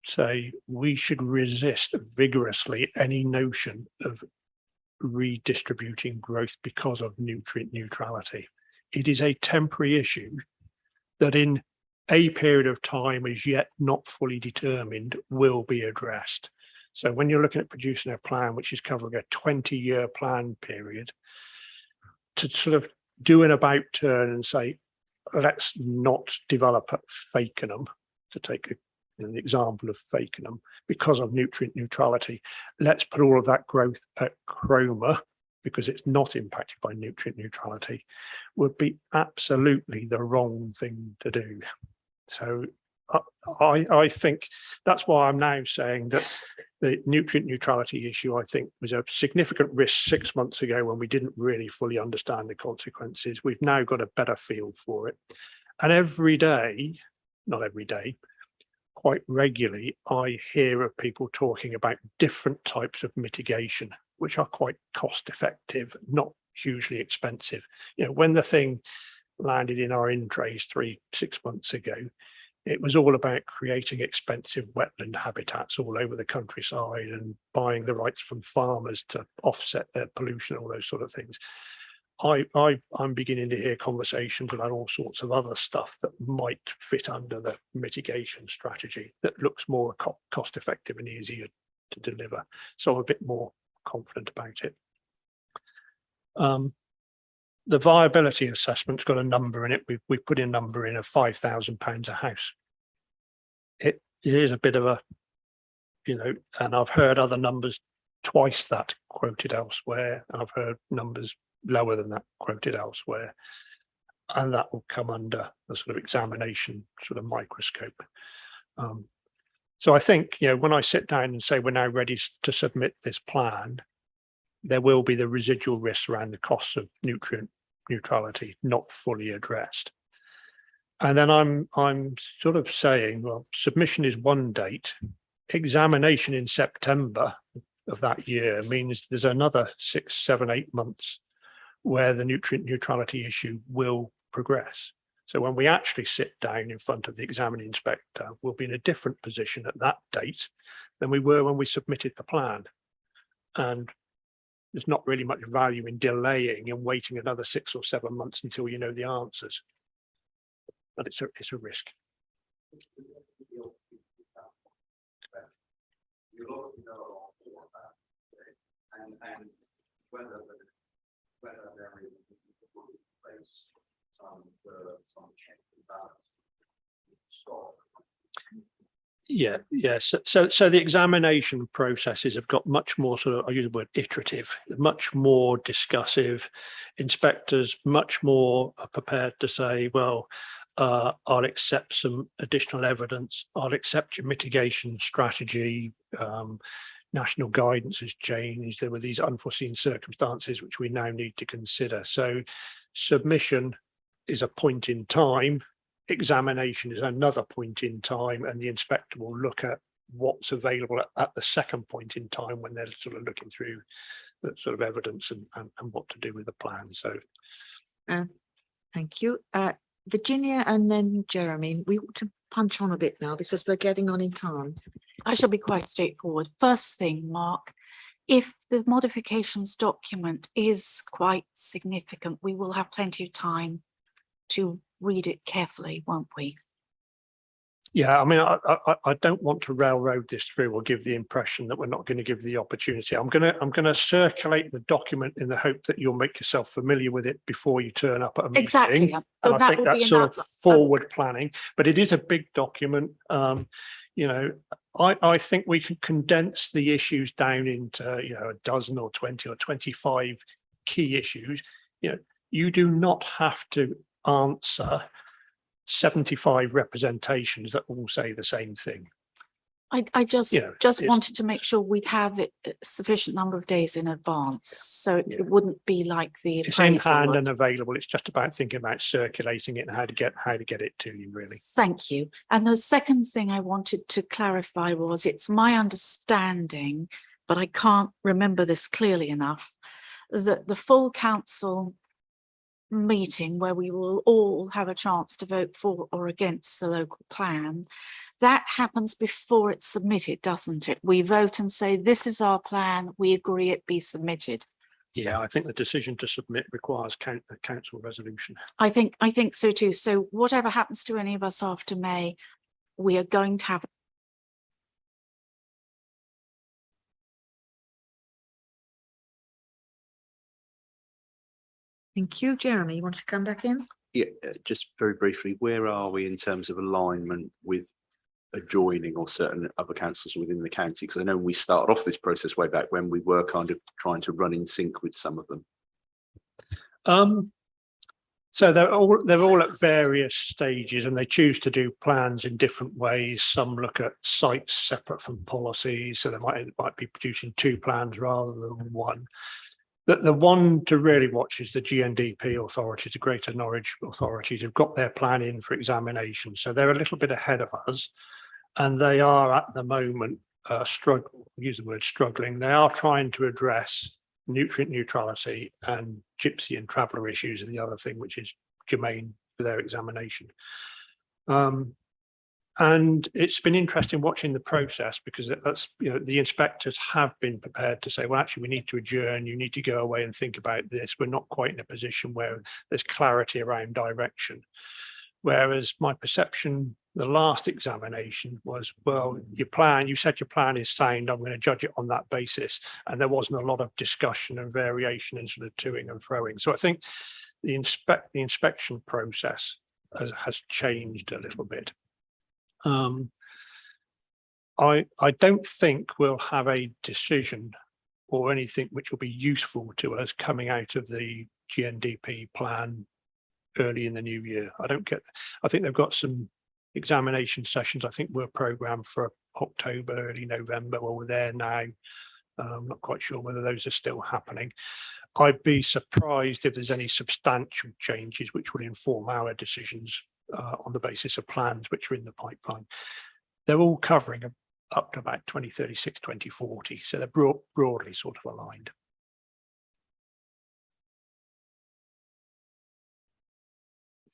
say we should resist vigorously any notion of redistributing growth because of nutrient neutrality. It is a temporary issue that in a period of time as yet not fully determined will be addressed. So when you're looking at producing a plan which is covering a 20-year plan period, to sort of do an about turn and say, let's not develop at Fakenham, to take an example of Fakenham, because of nutrient neutrality, let's put all of that growth at Cromer because it's not impacted by nutrient neutrality, would be absolutely the wrong thing to do. So I think that's why I'm now saying that the nutrient neutrality issue, I think, was a significant risk 6 months ago when we didn't really fully understand the consequences. We've now got a better feel for it. And every day, not every day, quite regularly, I hear of people talking about different types of mitigation, which are quite cost effective, not hugely expensive. You know, when the thing landed in our in trays 6 months ago, it was all about creating expensive wetland habitats all over the countryside and buying the rights from farmers to offset their pollution, all those sort of things. I'm beginning to hear conversations about all sorts of other stuff that might fit under the mitigation strategy that looks more cost effective and easier to deliver. So I'm a bit more confident about it. The viability assessment's got a number in it. We've put a number in of £5,000 a house. It is a bit of a, and I've heard other numbers twice that quoted elsewhere, and I've heard numbers lower than that quoted elsewhere, and that will come under the sort of examination sort of microscope. So I think, when I sit down and say we're now ready to submit this plan, there will be the residual risks around the costs of nutrient neutrality not fully addressed. And then I'm sort of saying, well, submission is one date, examination in September of that year means there's another 6, 7, 8 months where the nutrient neutrality issue will progress. So when we actually sit down in front of the examining inspector, we'll be in a different position at that date than we were when we submitted the plan. And there's not really much value in delaying and waiting another 6 or 7 months until you know the answers. But it's a risk. And whether there is place some check and balance stock. So the examination processes have got much more sort of, I use the word iterative, much more discussive. Inspectors much more are prepared to say, well, I'll accept some additional evidence. I'll accept your mitigation strategy. National guidance has changed. There were these unforeseen circumstances which we now need to consider. So submission is a point in time. Examination is another point in time, and the inspector will look at what's available at the second point in time when they're sort of looking through the sort of evidence and what to do with the plan. So thank you. Virginia and then Jeremy. We ought to punch on a bit now because we're getting on in time. I shall be quite straightforward. First thing, Mark, if the modifications document is quite significant, we will have plenty of time to read it carefully, won't we? Yeah, I mean, I don't want to railroad this through or give the impression that we're not going to give the opportunity. I'm going to circulate the document in the hope that you'll make yourself familiar with it before you turn up at a meeting. Exactly. So and I think that's sort of forward planning, but it is a big document. I think we can condense the issues down into a dozen or 20 or 25 key issues. You do not have to answer 75 representations that all say the same thing. I just wanted to make sure we'd have it a sufficient number of days in advance, so it wouldn't be like the It's in hand and available. It's just about thinking about circulating it and how to get it to you, really. Thank you. And the second thing I wanted to clarify was, it's my understanding, but I can't remember this clearly enough, that the full council meeting where we will all have a chance to vote for or against the local plan, that happens before it's submitted, doesn't it? We vote and say, this is our plan, we agree it be submitted. Yeah, I think the decision to submit requires a council resolution. I think so too. So whatever happens to any of us after May, we are going to have Thank you. Jeremy, you want to come back in? Yeah, just very briefly, where are we in terms of alignment with adjoining or certain other councils within the county? Because I know we started off this process way back when we were kind of trying to run in sync with some of them. So they're all at various stages, and they choose to do plans in different ways. Some look at sites separate from policies, so they might be producing 2 plans rather than 1. The one to really watch is the GNDP authorities, the Greater Norwich authorities, who've got their plan in for examination. So they're a little bit ahead of us, and they are at the moment struggling. They are trying to address nutrient neutrality and gypsy and traveller issues, and the other thing which is germane to their examination. And it's been interesting watching the process because that's, you know, the inspectors have been prepared to say, well, actually, we need to adjourn. You need to go away and think about this. We're not quite in a position where there's clarity around direction. Whereas my perception, the last examination was, well, your plan, you said your plan is sound. I'm going to judge it on that basis. And there wasn't a lot of discussion and variation and sort of toing and froing. So I think the inspection process has changed a little bit. I don't think we'll have a decision or anything which will be useful to us coming out of the GNDP plan early in the new year. I think they've got some examination sessions, I think were programmed for October, early November. Well, we're there now. I'm not quite sure whether those are still happening. I'd be surprised if there's any substantial changes which would inform our decisions on the basis of plans which are in the pipeline. They're all covering up to about 2036, 2040. So they're broadly sort of aligned.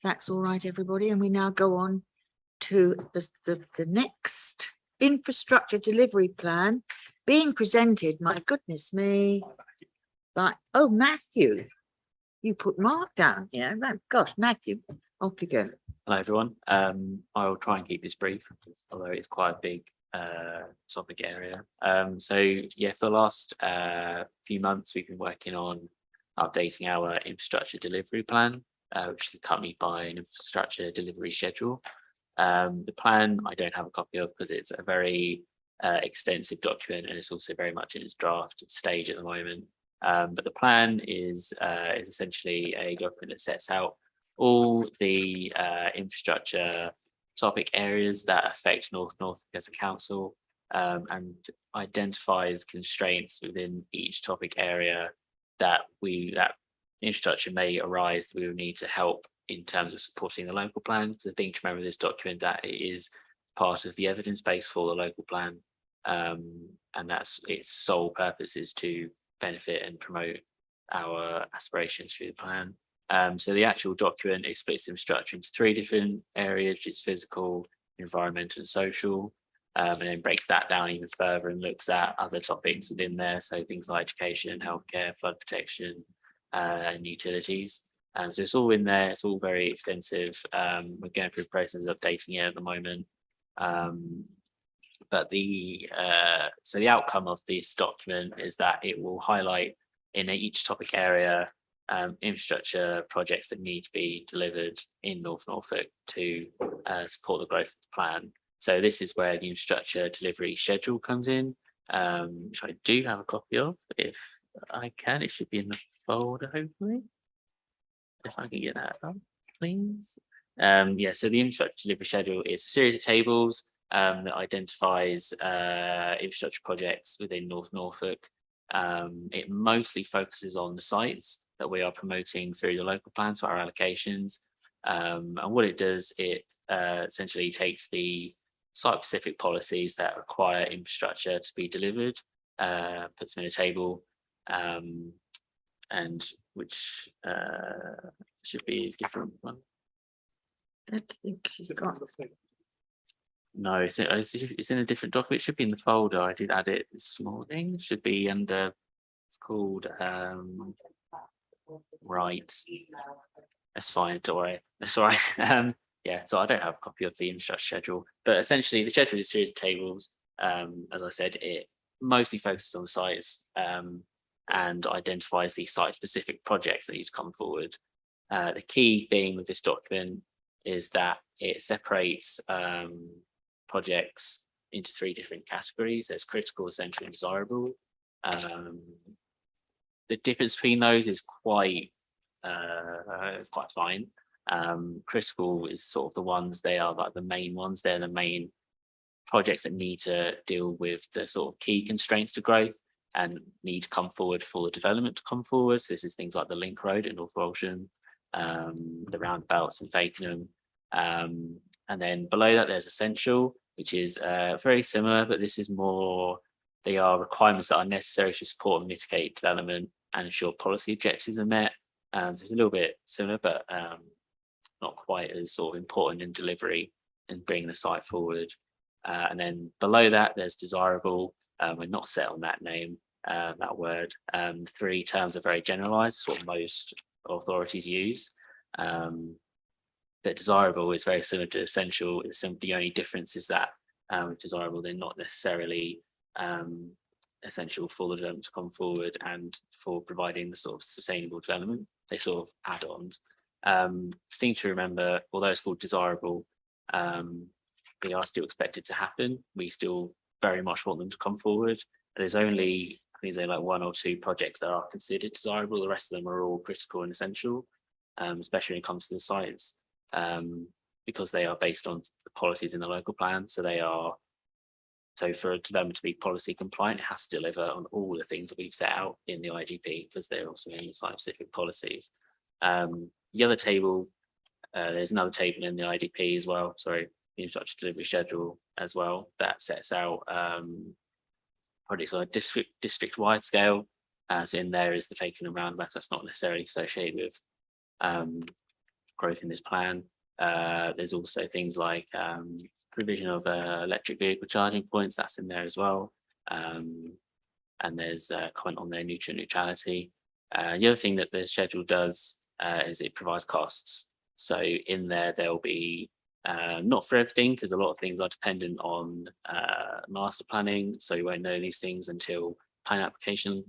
That's all right, everybody. And we now go on to the next infrastructure delivery plan being presented. My goodness me. But, oh, Matthew, you put Mark down here. Right. Gosh, Matthew, off you go. Hello, everyone. I will try and keep this brief, although it's quite a big topic area. So yeah, for the last few months, we've been working on updating our infrastructure delivery plan, which is accompanied by an infrastructure delivery schedule. The plan I don't have a copy of because it's a very extensive document and it's also very much in its draft stage at the moment. But the plan is essentially a document that sets out all the infrastructure topic areas that affect North Norfolk as a council, and identifies constraints within each topic area that infrastructure may arise that we will need to help in terms of supporting the local plan. Because the thing to remember this document that it is part of the evidence base for the local plan, and that's its sole purpose is to benefit and promote our aspirations through the plan. So the actual document is split infrastructure into three different areas, which is physical, environmental, and social, and then breaks that down even further and looks at other topics within there. So things like education, healthcare, flood protection, and utilities. So it's all in there. It's all very extensive. We're going through the process of updating it at the moment. But so the outcome of this document is that it will highlight in each topic area infrastructure projects that need to be delivered in North Norfolk to support the growth of the plan. So this is where the infrastructure delivery schedule comes in, which I do have a copy of. If I can, it should be in the folder, hopefully. If I can get that up, please. Yeah, so the infrastructure delivery schedule is a series of tables that identifies infrastructure projects within North Norfolk. It mostly focuses on the sites that we are promoting through the local plans for our allocations. And what it does, it essentially takes the site-specific policies that require infrastructure to be delivered, puts them in a table, and which should be a different one. I think she's got. No, it's in a different document. It should be in the folder. I did add it this morning. It should be under. It's called. Right. That's fine. Don't worry. That's all right. Yeah. So I don't have a copy of the infrastructure schedule, but essentially the schedule is a series of tables. As I said, it mostly focuses on sites and identifies the site-specific projects that need to come forward. The key thing with this document is that it separates projects into three different categories. There's critical, essential, and desirable. The difference between those is quite fine. Critical is sort of the ones, they are like the main ones. They're the main projects that need to deal with the sort of key constraints to growth and need to come forward for the development to come forward. So this is things like the Link Road in North Walsham, the roundabouts in Fakenham. And then below that, there's essential, which is very similar, but this is more, they are requirements that are necessary to support and mitigate development and ensure policy objectives are met. So it's a little bit similar, but not quite as sort of important in delivery and bringing the site forward. And then below that, there's desirable. We're not set on that name, that word. 3 terms are very generalized, it's what most authorities use. But desirable is very similar to essential. The only difference is that with desirable, they're not necessarily essential for the development to come forward and for providing the sort of sustainable development. They sort of add-ons. Thing to remember, although it's called desirable, we are still expected to happen. We still very much want them to come forward. There's only, I think there's like 1 or 2 projects that are considered desirable. The rest of them are all critical and essential, especially when it comes to the sites, because they are based on the policies in the local plan. So they are, so for development to be policy compliant, it has to deliver on all the things that we've set out in the IGP, because they're also in the site specific policies. The other table, there's another table in the IDP as well, sorry, the infrastructure delivery schedule as well, that sets out projects on a district-wide scale. As in there is the Fakenham and roundabouts, that's not necessarily associated with growth in this plan. There's also things like provision of electric vehicle charging points, that's in there as well. And there's a comment on their nutrient neutrality. The other thing that the schedule does is it provides costs. So in there, there'll be not for everything, because a lot of things are dependent on master planning. So you won't know these things until plan application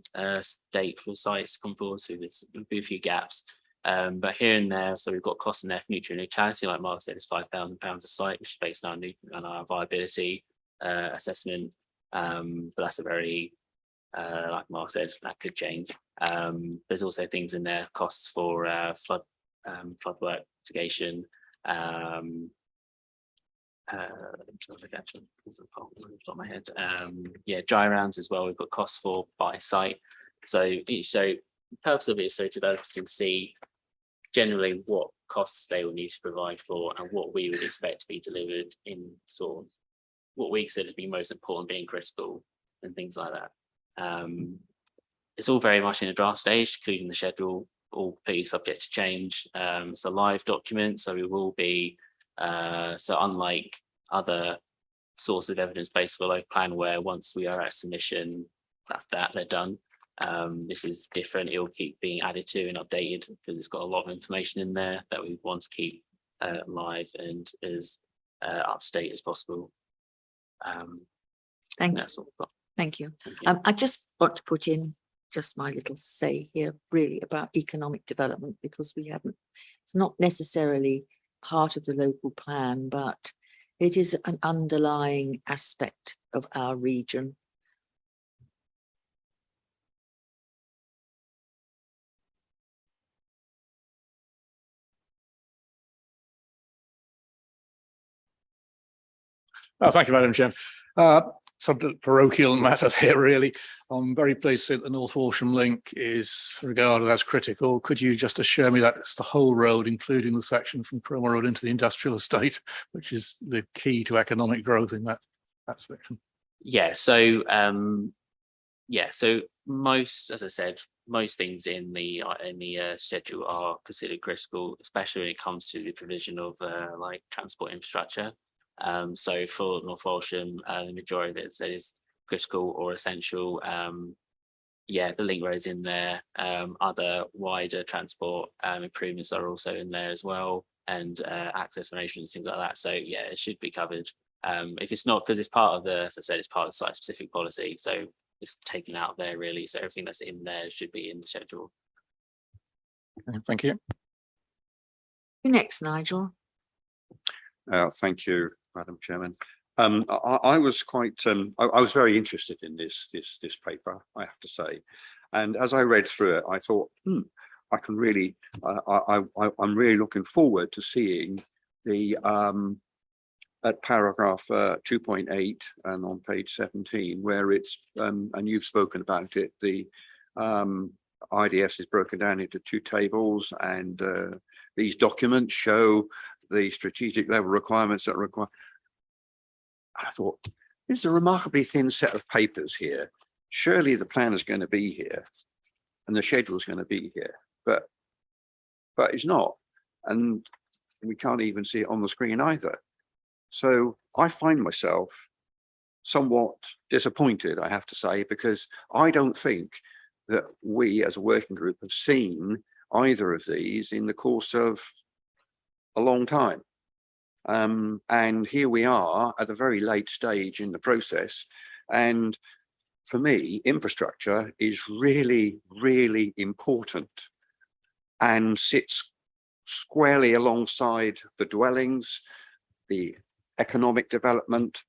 date for sites come forward. So there's be a few gaps. But here and there, so we've got costs in there for nutrient neutrality, like Mark said, it's £5,000 a site, which is based on our viability assessment. But that's a very, like Mark said, that could change. There's also things in there, costs for flood work mitigation. My head. Yeah, dry rounds as well. We've got costs for by site. So the purpose of it is so developers can see generally what costs they will need to provide for and what we would expect to be delivered in sort of what we consider to be most important, being critical and things like that. It's all very much in a draft stage, including the schedule, all pretty subject to change. It's a live document, so we will be so unlike other sources of evidence based for local plan, where once we are at submission, they're done. This is different. It will keep being added to and updated because it's got a lot of information in there that we want to keep live and as up to date as possible. Thank you. That's all we've got. Thank you. Thank you. I just want to put in just my little say here really about economic development, because it's not necessarily part of the local plan, but it is an underlying aspect of our region. Thank you, Madam Chair. Some parochial matter here, really. I'm very pleased to see that the North Walsham link is regarded as critical. Could you just assure me that it's the whole road, including the section from Cromer Road into the industrial estate, which is the key to economic growth in that section? Yeah, so so most, as I said, most things in the schedule are considered critical, especially when it comes to the provision of like transport infrastructure. So for North Walsham, the majority of it is critical or essential. The link roads in there. Other wider transport improvements are also in there as well, and access arrangements, things like that. So yeah, it should be covered. If it's not, because it's part of the, as I said, it's part of the site specific policy, so it's taken out there really. So everything that's in there should be in the schedule. Thank you. Next, Nigel. Thank you, Madam Chairman. I was quite, I was very interested in this paper, I have to say. And as I read through it, I thought, I can really, I'm really looking forward to seeing the, at paragraph 2.8 and on page 17, where it's, and you've spoken about it, the IDS is broken down into 2 tables, and these documents show the strategic level requirements that require. And I thought, this is a remarkably thin set of papers here. Surely the plan is going to be here and the schedule is going to be here, but it's not. And we can't even see it on the screen either. So I find myself somewhat disappointed, I have to say, because I don't think that we as a working group have seen either of these in the course of a long time. And here we are at a very late stage in the process. And for me, infrastructure is really, really important and sits squarely alongside the dwellings, the economic development.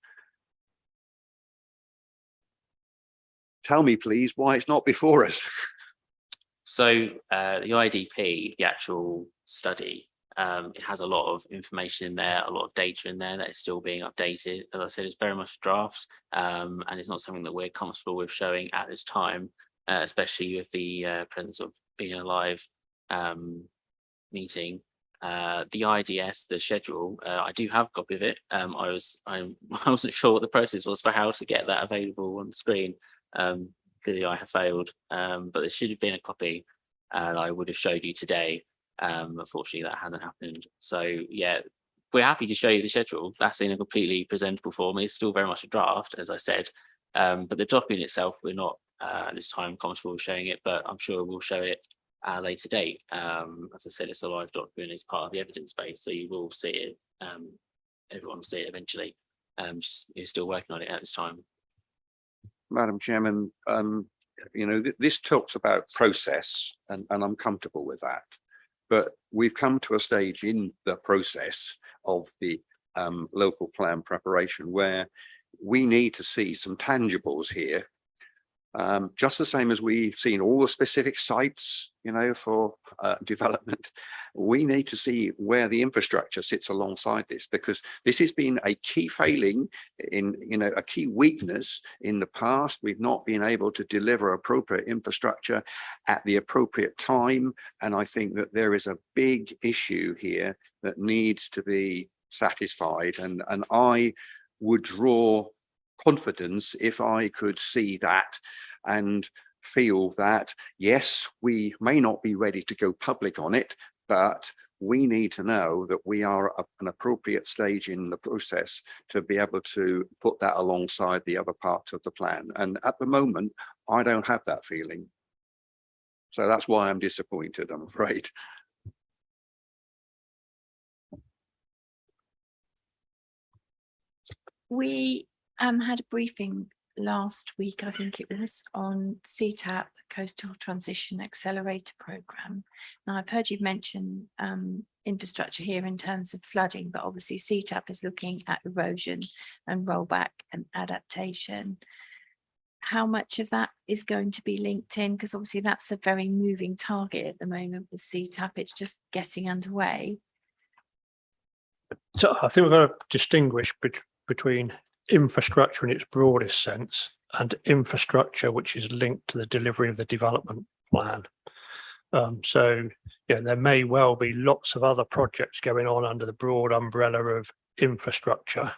Tell me, please, why it's not before us. So the IDP, the actual study, it has a lot of information in there, a lot of data in there that is still being updated. As I said, it's very much a draft, and it's not something that we're comfortable with showing at this time, especially with the presence of being a live meeting. The IDS, the schedule, I do have a copy of it. I wasn't sure what the process was for how to get that available on the screen. Clearly I have failed, but there should have been a copy that I would have showed you today. Unfortunately that hasn't happened. So yeah, we're happy to show you the schedule. That's in a completely presentable form. It's still very much a draft, as I said, but the document itself, we're not at this time comfortable with showing it, but I'm sure we'll show it at a later date. As I said, it's a live document, it's part of the evidence base, so you will see it. Everyone will see it eventually. Just you're still working on it at this time. Madam Chairman, you know, this talks about process, and I'm comfortable with that. But we've come to a stage in the process of the local plan preparation where we need to see some tangibles here. Just the same as we've seen all the specific sites, you know, for development, we need to see where the infrastructure sits alongside this, because this has been a key failing in, you know, a key weakness in the past. We've not been able to deliver appropriate infrastructure at the appropriate time. And I think that there is a big issue here that needs to be satisfied. And I would draw confidence if I could see that and feel that, yes, we may not be ready to go public on it, but we need to know that we are at an appropriate stage in the process to be able to put that alongside the other parts of the plan. And at the moment, I don't have that feeling. So that's why I'm disappointed, I'm afraid. We had a briefing last week, I think it was, on CTAP, Coastal Transition Accelerator Programme. Now I've heard you mention infrastructure here in terms of flooding, but obviously CTAP is looking at erosion and rollback and adaptation. How much of that is going to be linked in? Because obviously that's a very moving target at the moment with CTAP. It's just getting underway. So I think we've got to distinguish between infrastructure in its broadest sense and infrastructure which is linked to the delivery of the development plan. So yeah, there may well be lots of other projects going on under the broad umbrella of infrastructure,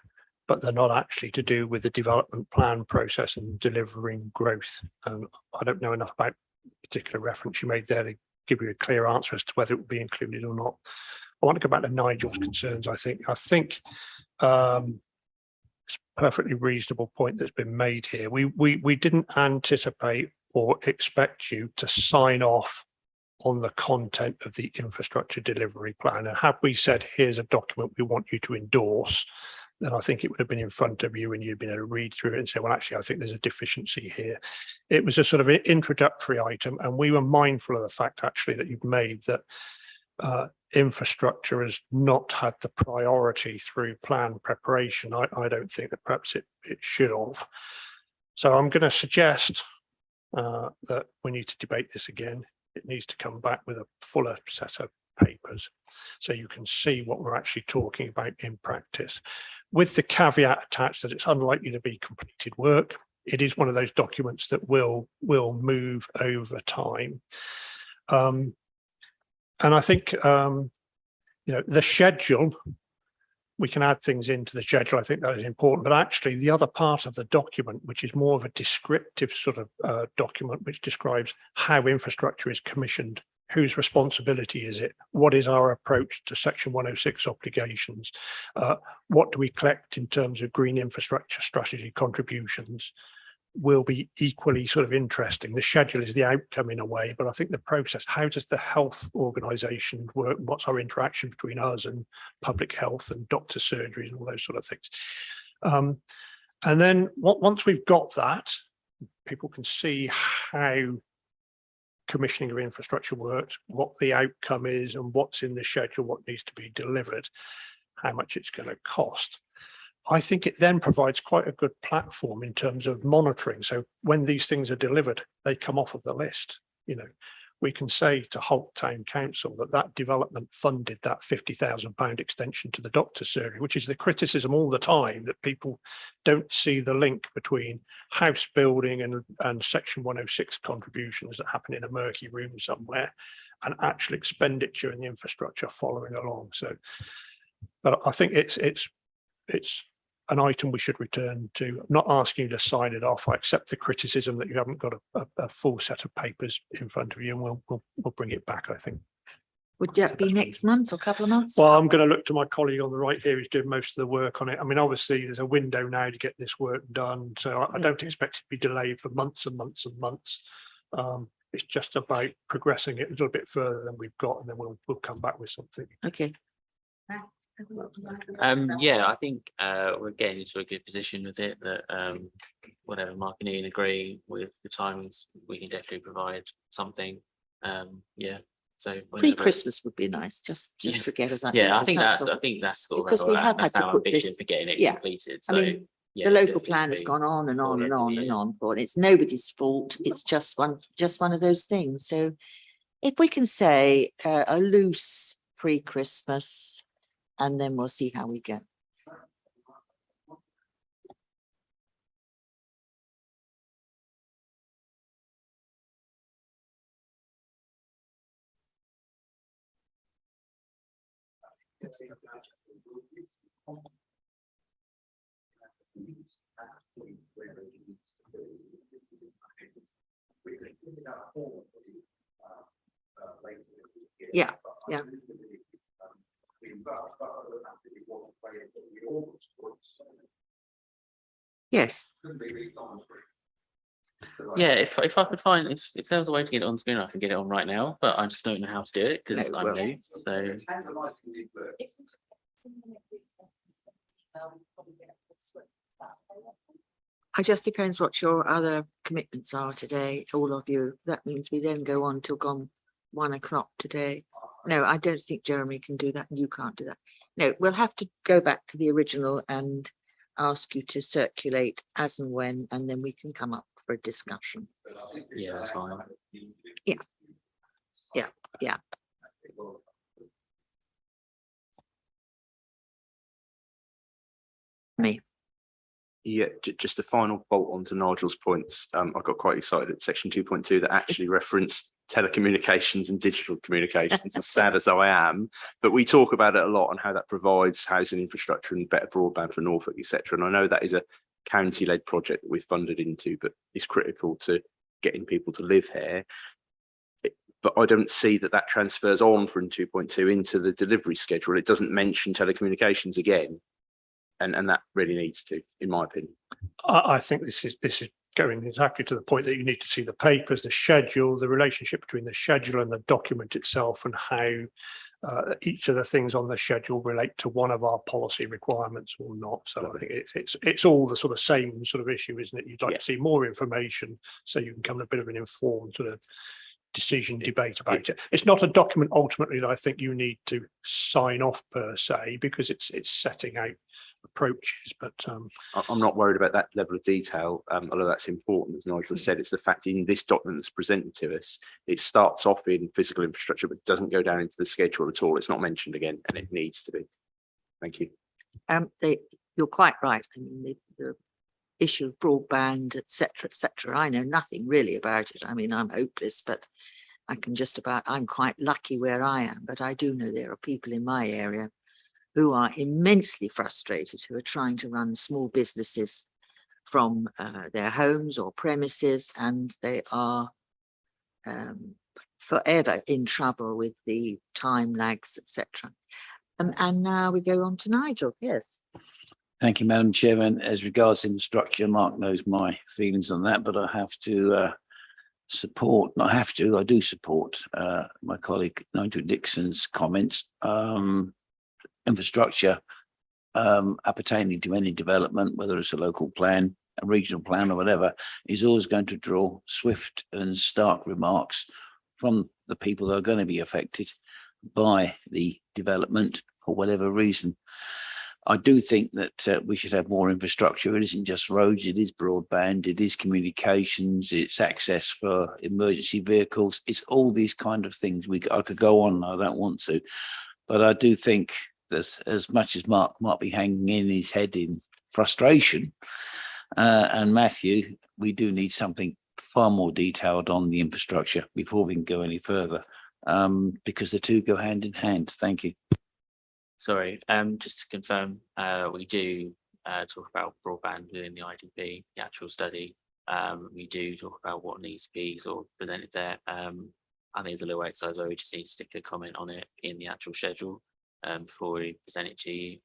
but they're not actually to do with the development plan process and delivering growth. I don't know enough about the particular reference you made there to give you a clear answer as to whether it would be included or not. I want to go back to Nigel's concerns. I think it's a perfectly reasonable point that's been made here. We didn't anticipate or expect you to sign off on the content of the infrastructure delivery plan. And had we said, here's a document we want you to endorse, then I think it would have been in front of you and you'd been able to read through it and say, well, actually, I think there's a deficiency here. It was a sort of introductory item. And we were mindful of the fact, actually, that you've made that infrastructure has not had the priority through plan preparation. I don't think that perhaps it should have. So I'm going to suggest that we need to debate this again. It needs to come back with a fuller set of papers so you can see what we're actually talking about in practice, with the caveat attached that it's unlikely to be completed work. It is one of those documents that will move over time. And I think, you know, the schedule, we can add things into the schedule. I think that is important, but actually the other part of the document, which is more of a descriptive sort of document, which describes how infrastructure is commissioned whose responsibility is it? What is our approach to Section 106 obligations? What do we collect in terms of green infrastructure strategy contributions? Will be equally sort of interesting. The schedule is the outcome in a way, but I think the process, how does the health organisation work? What's our interaction between us and public health and doctor surgeries and all those sort of things? And then once we've got that, people can see how commissioning of infrastructure works, what the outcome is and what's in the schedule, what needs to be delivered, how much it's going to cost. I think it then provides quite a good platform in terms of monitoring. So when these things are delivered, they come off of the list. You know, we can say to Holt Town Council that that development funded that £50,000 extension to the doctor's surgery, which is the criticism all the time, that people don't see the link between house building and Section 106 contributions that happen in a murky room somewhere and actual expenditure in the infrastructure following along. So, but I think it's an item we should return to. I'm not asking you to sign it off. I accept the criticism that you haven't got a full set of papers in front of you, and we'll bring it back, I think. Would that be next month or a couple of months? Well, I'm going to look to my colleague on the right here who's doing most of the work on it. I mean, obviously there's a window now to get this work done, so I don't expect it to be delayed for months and months and months. It's just about progressing it a little bit further than we've got, and then we'll come back with something. Okay. Yeah, I think we're getting into a good position with it, that whatever Mark and Ian agree with the timings, we can definitely provide something. Yeah, so Pre-Christmas would be nice, just Yeah. to get us. yeah, I think that's sort of Because we have that's had to our put ambition this- for getting it yeah, completed. I So mean, yeah, the local definitely plan has be gone on and on before and the end of on the and year. on, but it's nobody's fault. It's just one of those things. So if we can say a loose pre-Christmas, and then we'll see how we go. Yeah, yeah. Yes. Yeah, if I could find, if there was a way to get it on screen, I can get it on right now, but I just don't know how to do it because No, I'm well- new. So It just depends what your other commitments are today, all of you. That means we then go on till gone 1 o'clock today. No, I don't think Jeremy can do that. And you can't do that. No, we'll have to go back to the original and ask you to circulate as and when, and then we can come up for a discussion. yeah, that's fine. Yeah. Me. Yeah, just a final bolt onto Nigel's points. I got quite excited at section 2.2 that actually referenced telecommunications and digital communications, as sad as I am, but we talk about it a lot and how that provides housing infrastructure and better broadband for Norfolk, etc. And I know that is a county-led project that we've funded into, but it's critical to getting people to live here. But I don't see that transfers on from 2.2 into the delivery schedule. It doesn't mention telecommunications again. And that really needs to, in my opinion. I think this is going exactly to the point that you need to see the papers, the schedule, the relationship between the schedule and the document itself, and how each of the things on the schedule relate to one of our policy requirements or not. So I think it's all the sort of same sort of issue, isn't it? You'd like to see more information so you can come to a bit of an informed sort of decision debate about it. It's not a document ultimately that I think you need to sign off per se, because it's setting out approaches, but I'm not worried about that level of detail, although that's important. As Nigel said, it's the fact in this document that's presented to us, it starts off in physical infrastructure but doesn't go down into the schedule at all. It's not mentioned again, and it needs to be. Thank you. You're quite right. I mean, the issue of broadband, etc. I know nothing really about it. I mean, I'm hopeless, but I'm quite lucky where I am, but I do know there are people in my area who are immensely frustrated, who are trying to run small businesses from their homes or premises, and they are forever in trouble with the time lags, etc. And now we go on to Nigel. Yes. Thank you, Madam Chairman. As regards infrastructure, Mark knows my feelings on that, but I have to I do support my colleague Nigel Dixon's comments. Infrastructure appertaining to any development, whether it's a local plan, a regional plan or whatever, is always going to draw swift and stark remarks from the people that are going to be affected by the development for whatever reason. I do think that we should have more infrastructure. It isn't just roads, it is broadband, it is communications, it's access for emergency vehicles. It's all these kind of things. I could go on, I don't want to, but I do think that as much as Mark might be hanging in his head in frustration, and Matthew, we do need something far more detailed on the infrastructure before we can go any further, because the two go hand in hand. Thank you. Sorry, just to confirm, we do talk about broadband within the IDP, the actual study. We do talk about what needs to be sort of presented there. I think there's a little exercise where we just need to stick a comment on it in the actual schedule before we present it to you.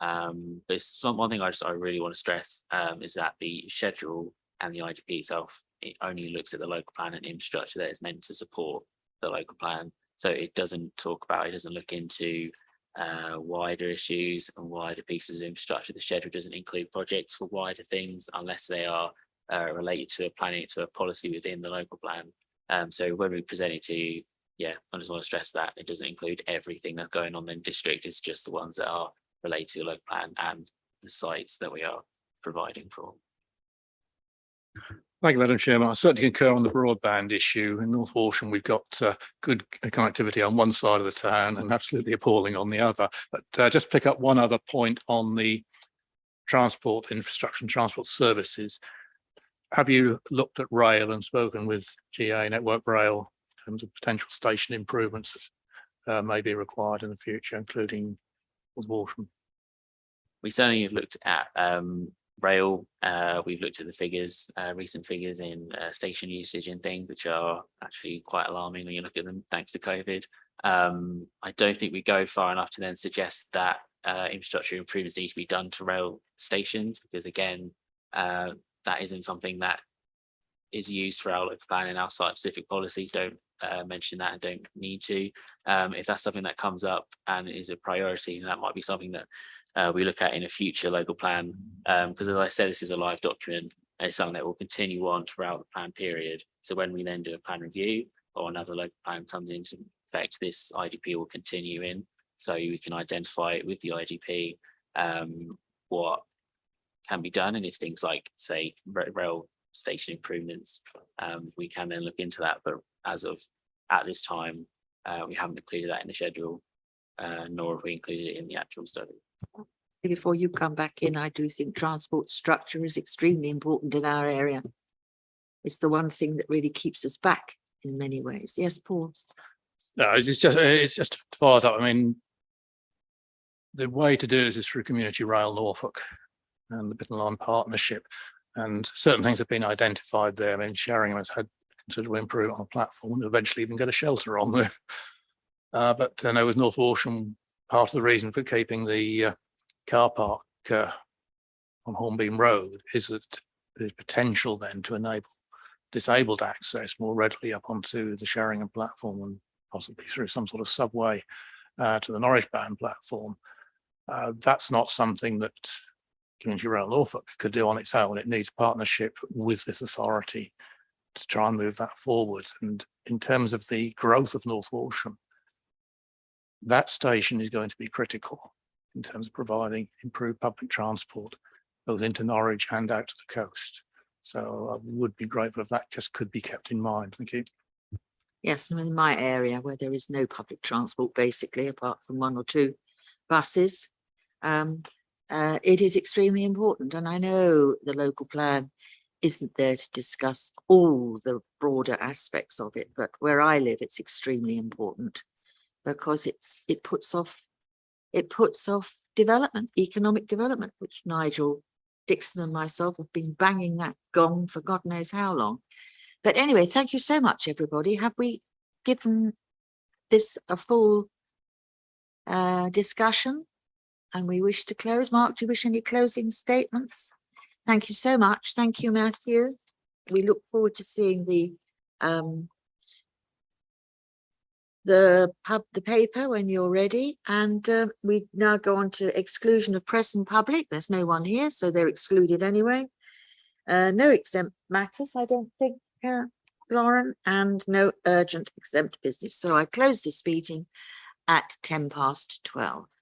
But one thing I really want to stress is that the schedule and the IDP itself, it only looks at the local plan and infrastructure that is meant to support the local plan. So it doesn't look into wider issues and wider pieces of infrastructure. The schedule doesn't include projects for wider things unless they are related to a policy within the local plan. So when we present it to you, I just want to stress that it doesn't include everything that's going on in district. It's just the ones that are related to a local plan and the sites that we are providing for. Thank you, Madam Chairman. I certainly concur on the broadband issue. In North Walsham, we've got good connectivity on one side of the town and absolutely appalling on the other. But just pick up one other point on the transport infrastructure and transport services. Have you looked at rail and spoken with GA Network Rail in terms of potential station improvements that may be required in the future, including North Walsham? We certainly have looked at rail. We've looked at the figures, recent figures in station usage and things, which are actually quite alarming when you look at them, thanks to COVID. I don't think we go far enough to then suggest that infrastructure improvements need to be done to rail stations, because again, that isn't something that is used for our local plan, and our site-specific policies don't mention that and don't need to. If that's something that comes up and is a priority, then that might be something that we look at in a future local plan, because as I said, this is a live document and it's something that will continue on throughout the plan period. So when we then do a plan review or another local plan comes into effect, this IDP will continue in, so we can identify it with the IDP what can be done, and if things like, say, rail station improvements, we can then look into that. But as of at this time, we haven't included that in the schedule, nor have we included it in the actual study. Before you come back in, I do think transport structure is extremely important in our area. It's the one thing that really keeps us back in many ways. Yes, Paul? No, it's just to follow that up. I mean, the way to do this is through Community Rail Norfolk and the Bittern Line Partnership, and certain things have been identified there. I mean, Sheringham has had considerable improvement on the platform and eventually even get a shelter on there. But I know with North Walsham, part of the reason for keeping the car park on Hornbeam Road is that there's potential then to enable disabled access more readily up onto the Sheringham platform and possibly through some sort of subway to the Norwich Bound platform. That's not something that Community Rail Norfolk could do on its own. It needs partnership with this authority to try and move that forward. And in terms of the growth of North Walsham, that station is going to be critical in terms of providing improved public transport, both into Norwich and out to the coast. So I would be grateful if that just could be kept in mind. Thank you. Yes, and in my area where there is no public transport, basically, apart from one or two buses, it is extremely important. And I know the local plan isn't there to discuss all the broader aspects of it, but where I live, it's extremely important because it puts off development, economic development, which Nigel Dixon and myself have been banging that gong for God knows how long. But anyway, thank you so much, everybody. Have we given this a full discussion and we wish to close. Mark, do you wish any closing statements? Thank you so much. Thank you, Matthew. We look forward to seeing the paper when you're ready. And we now go on to exclusion of press and public. There's no one here, so they're excluded anyway. No exempt matters, I don't think, Lauren, and no urgent exempt business. So I close this meeting at 12:10.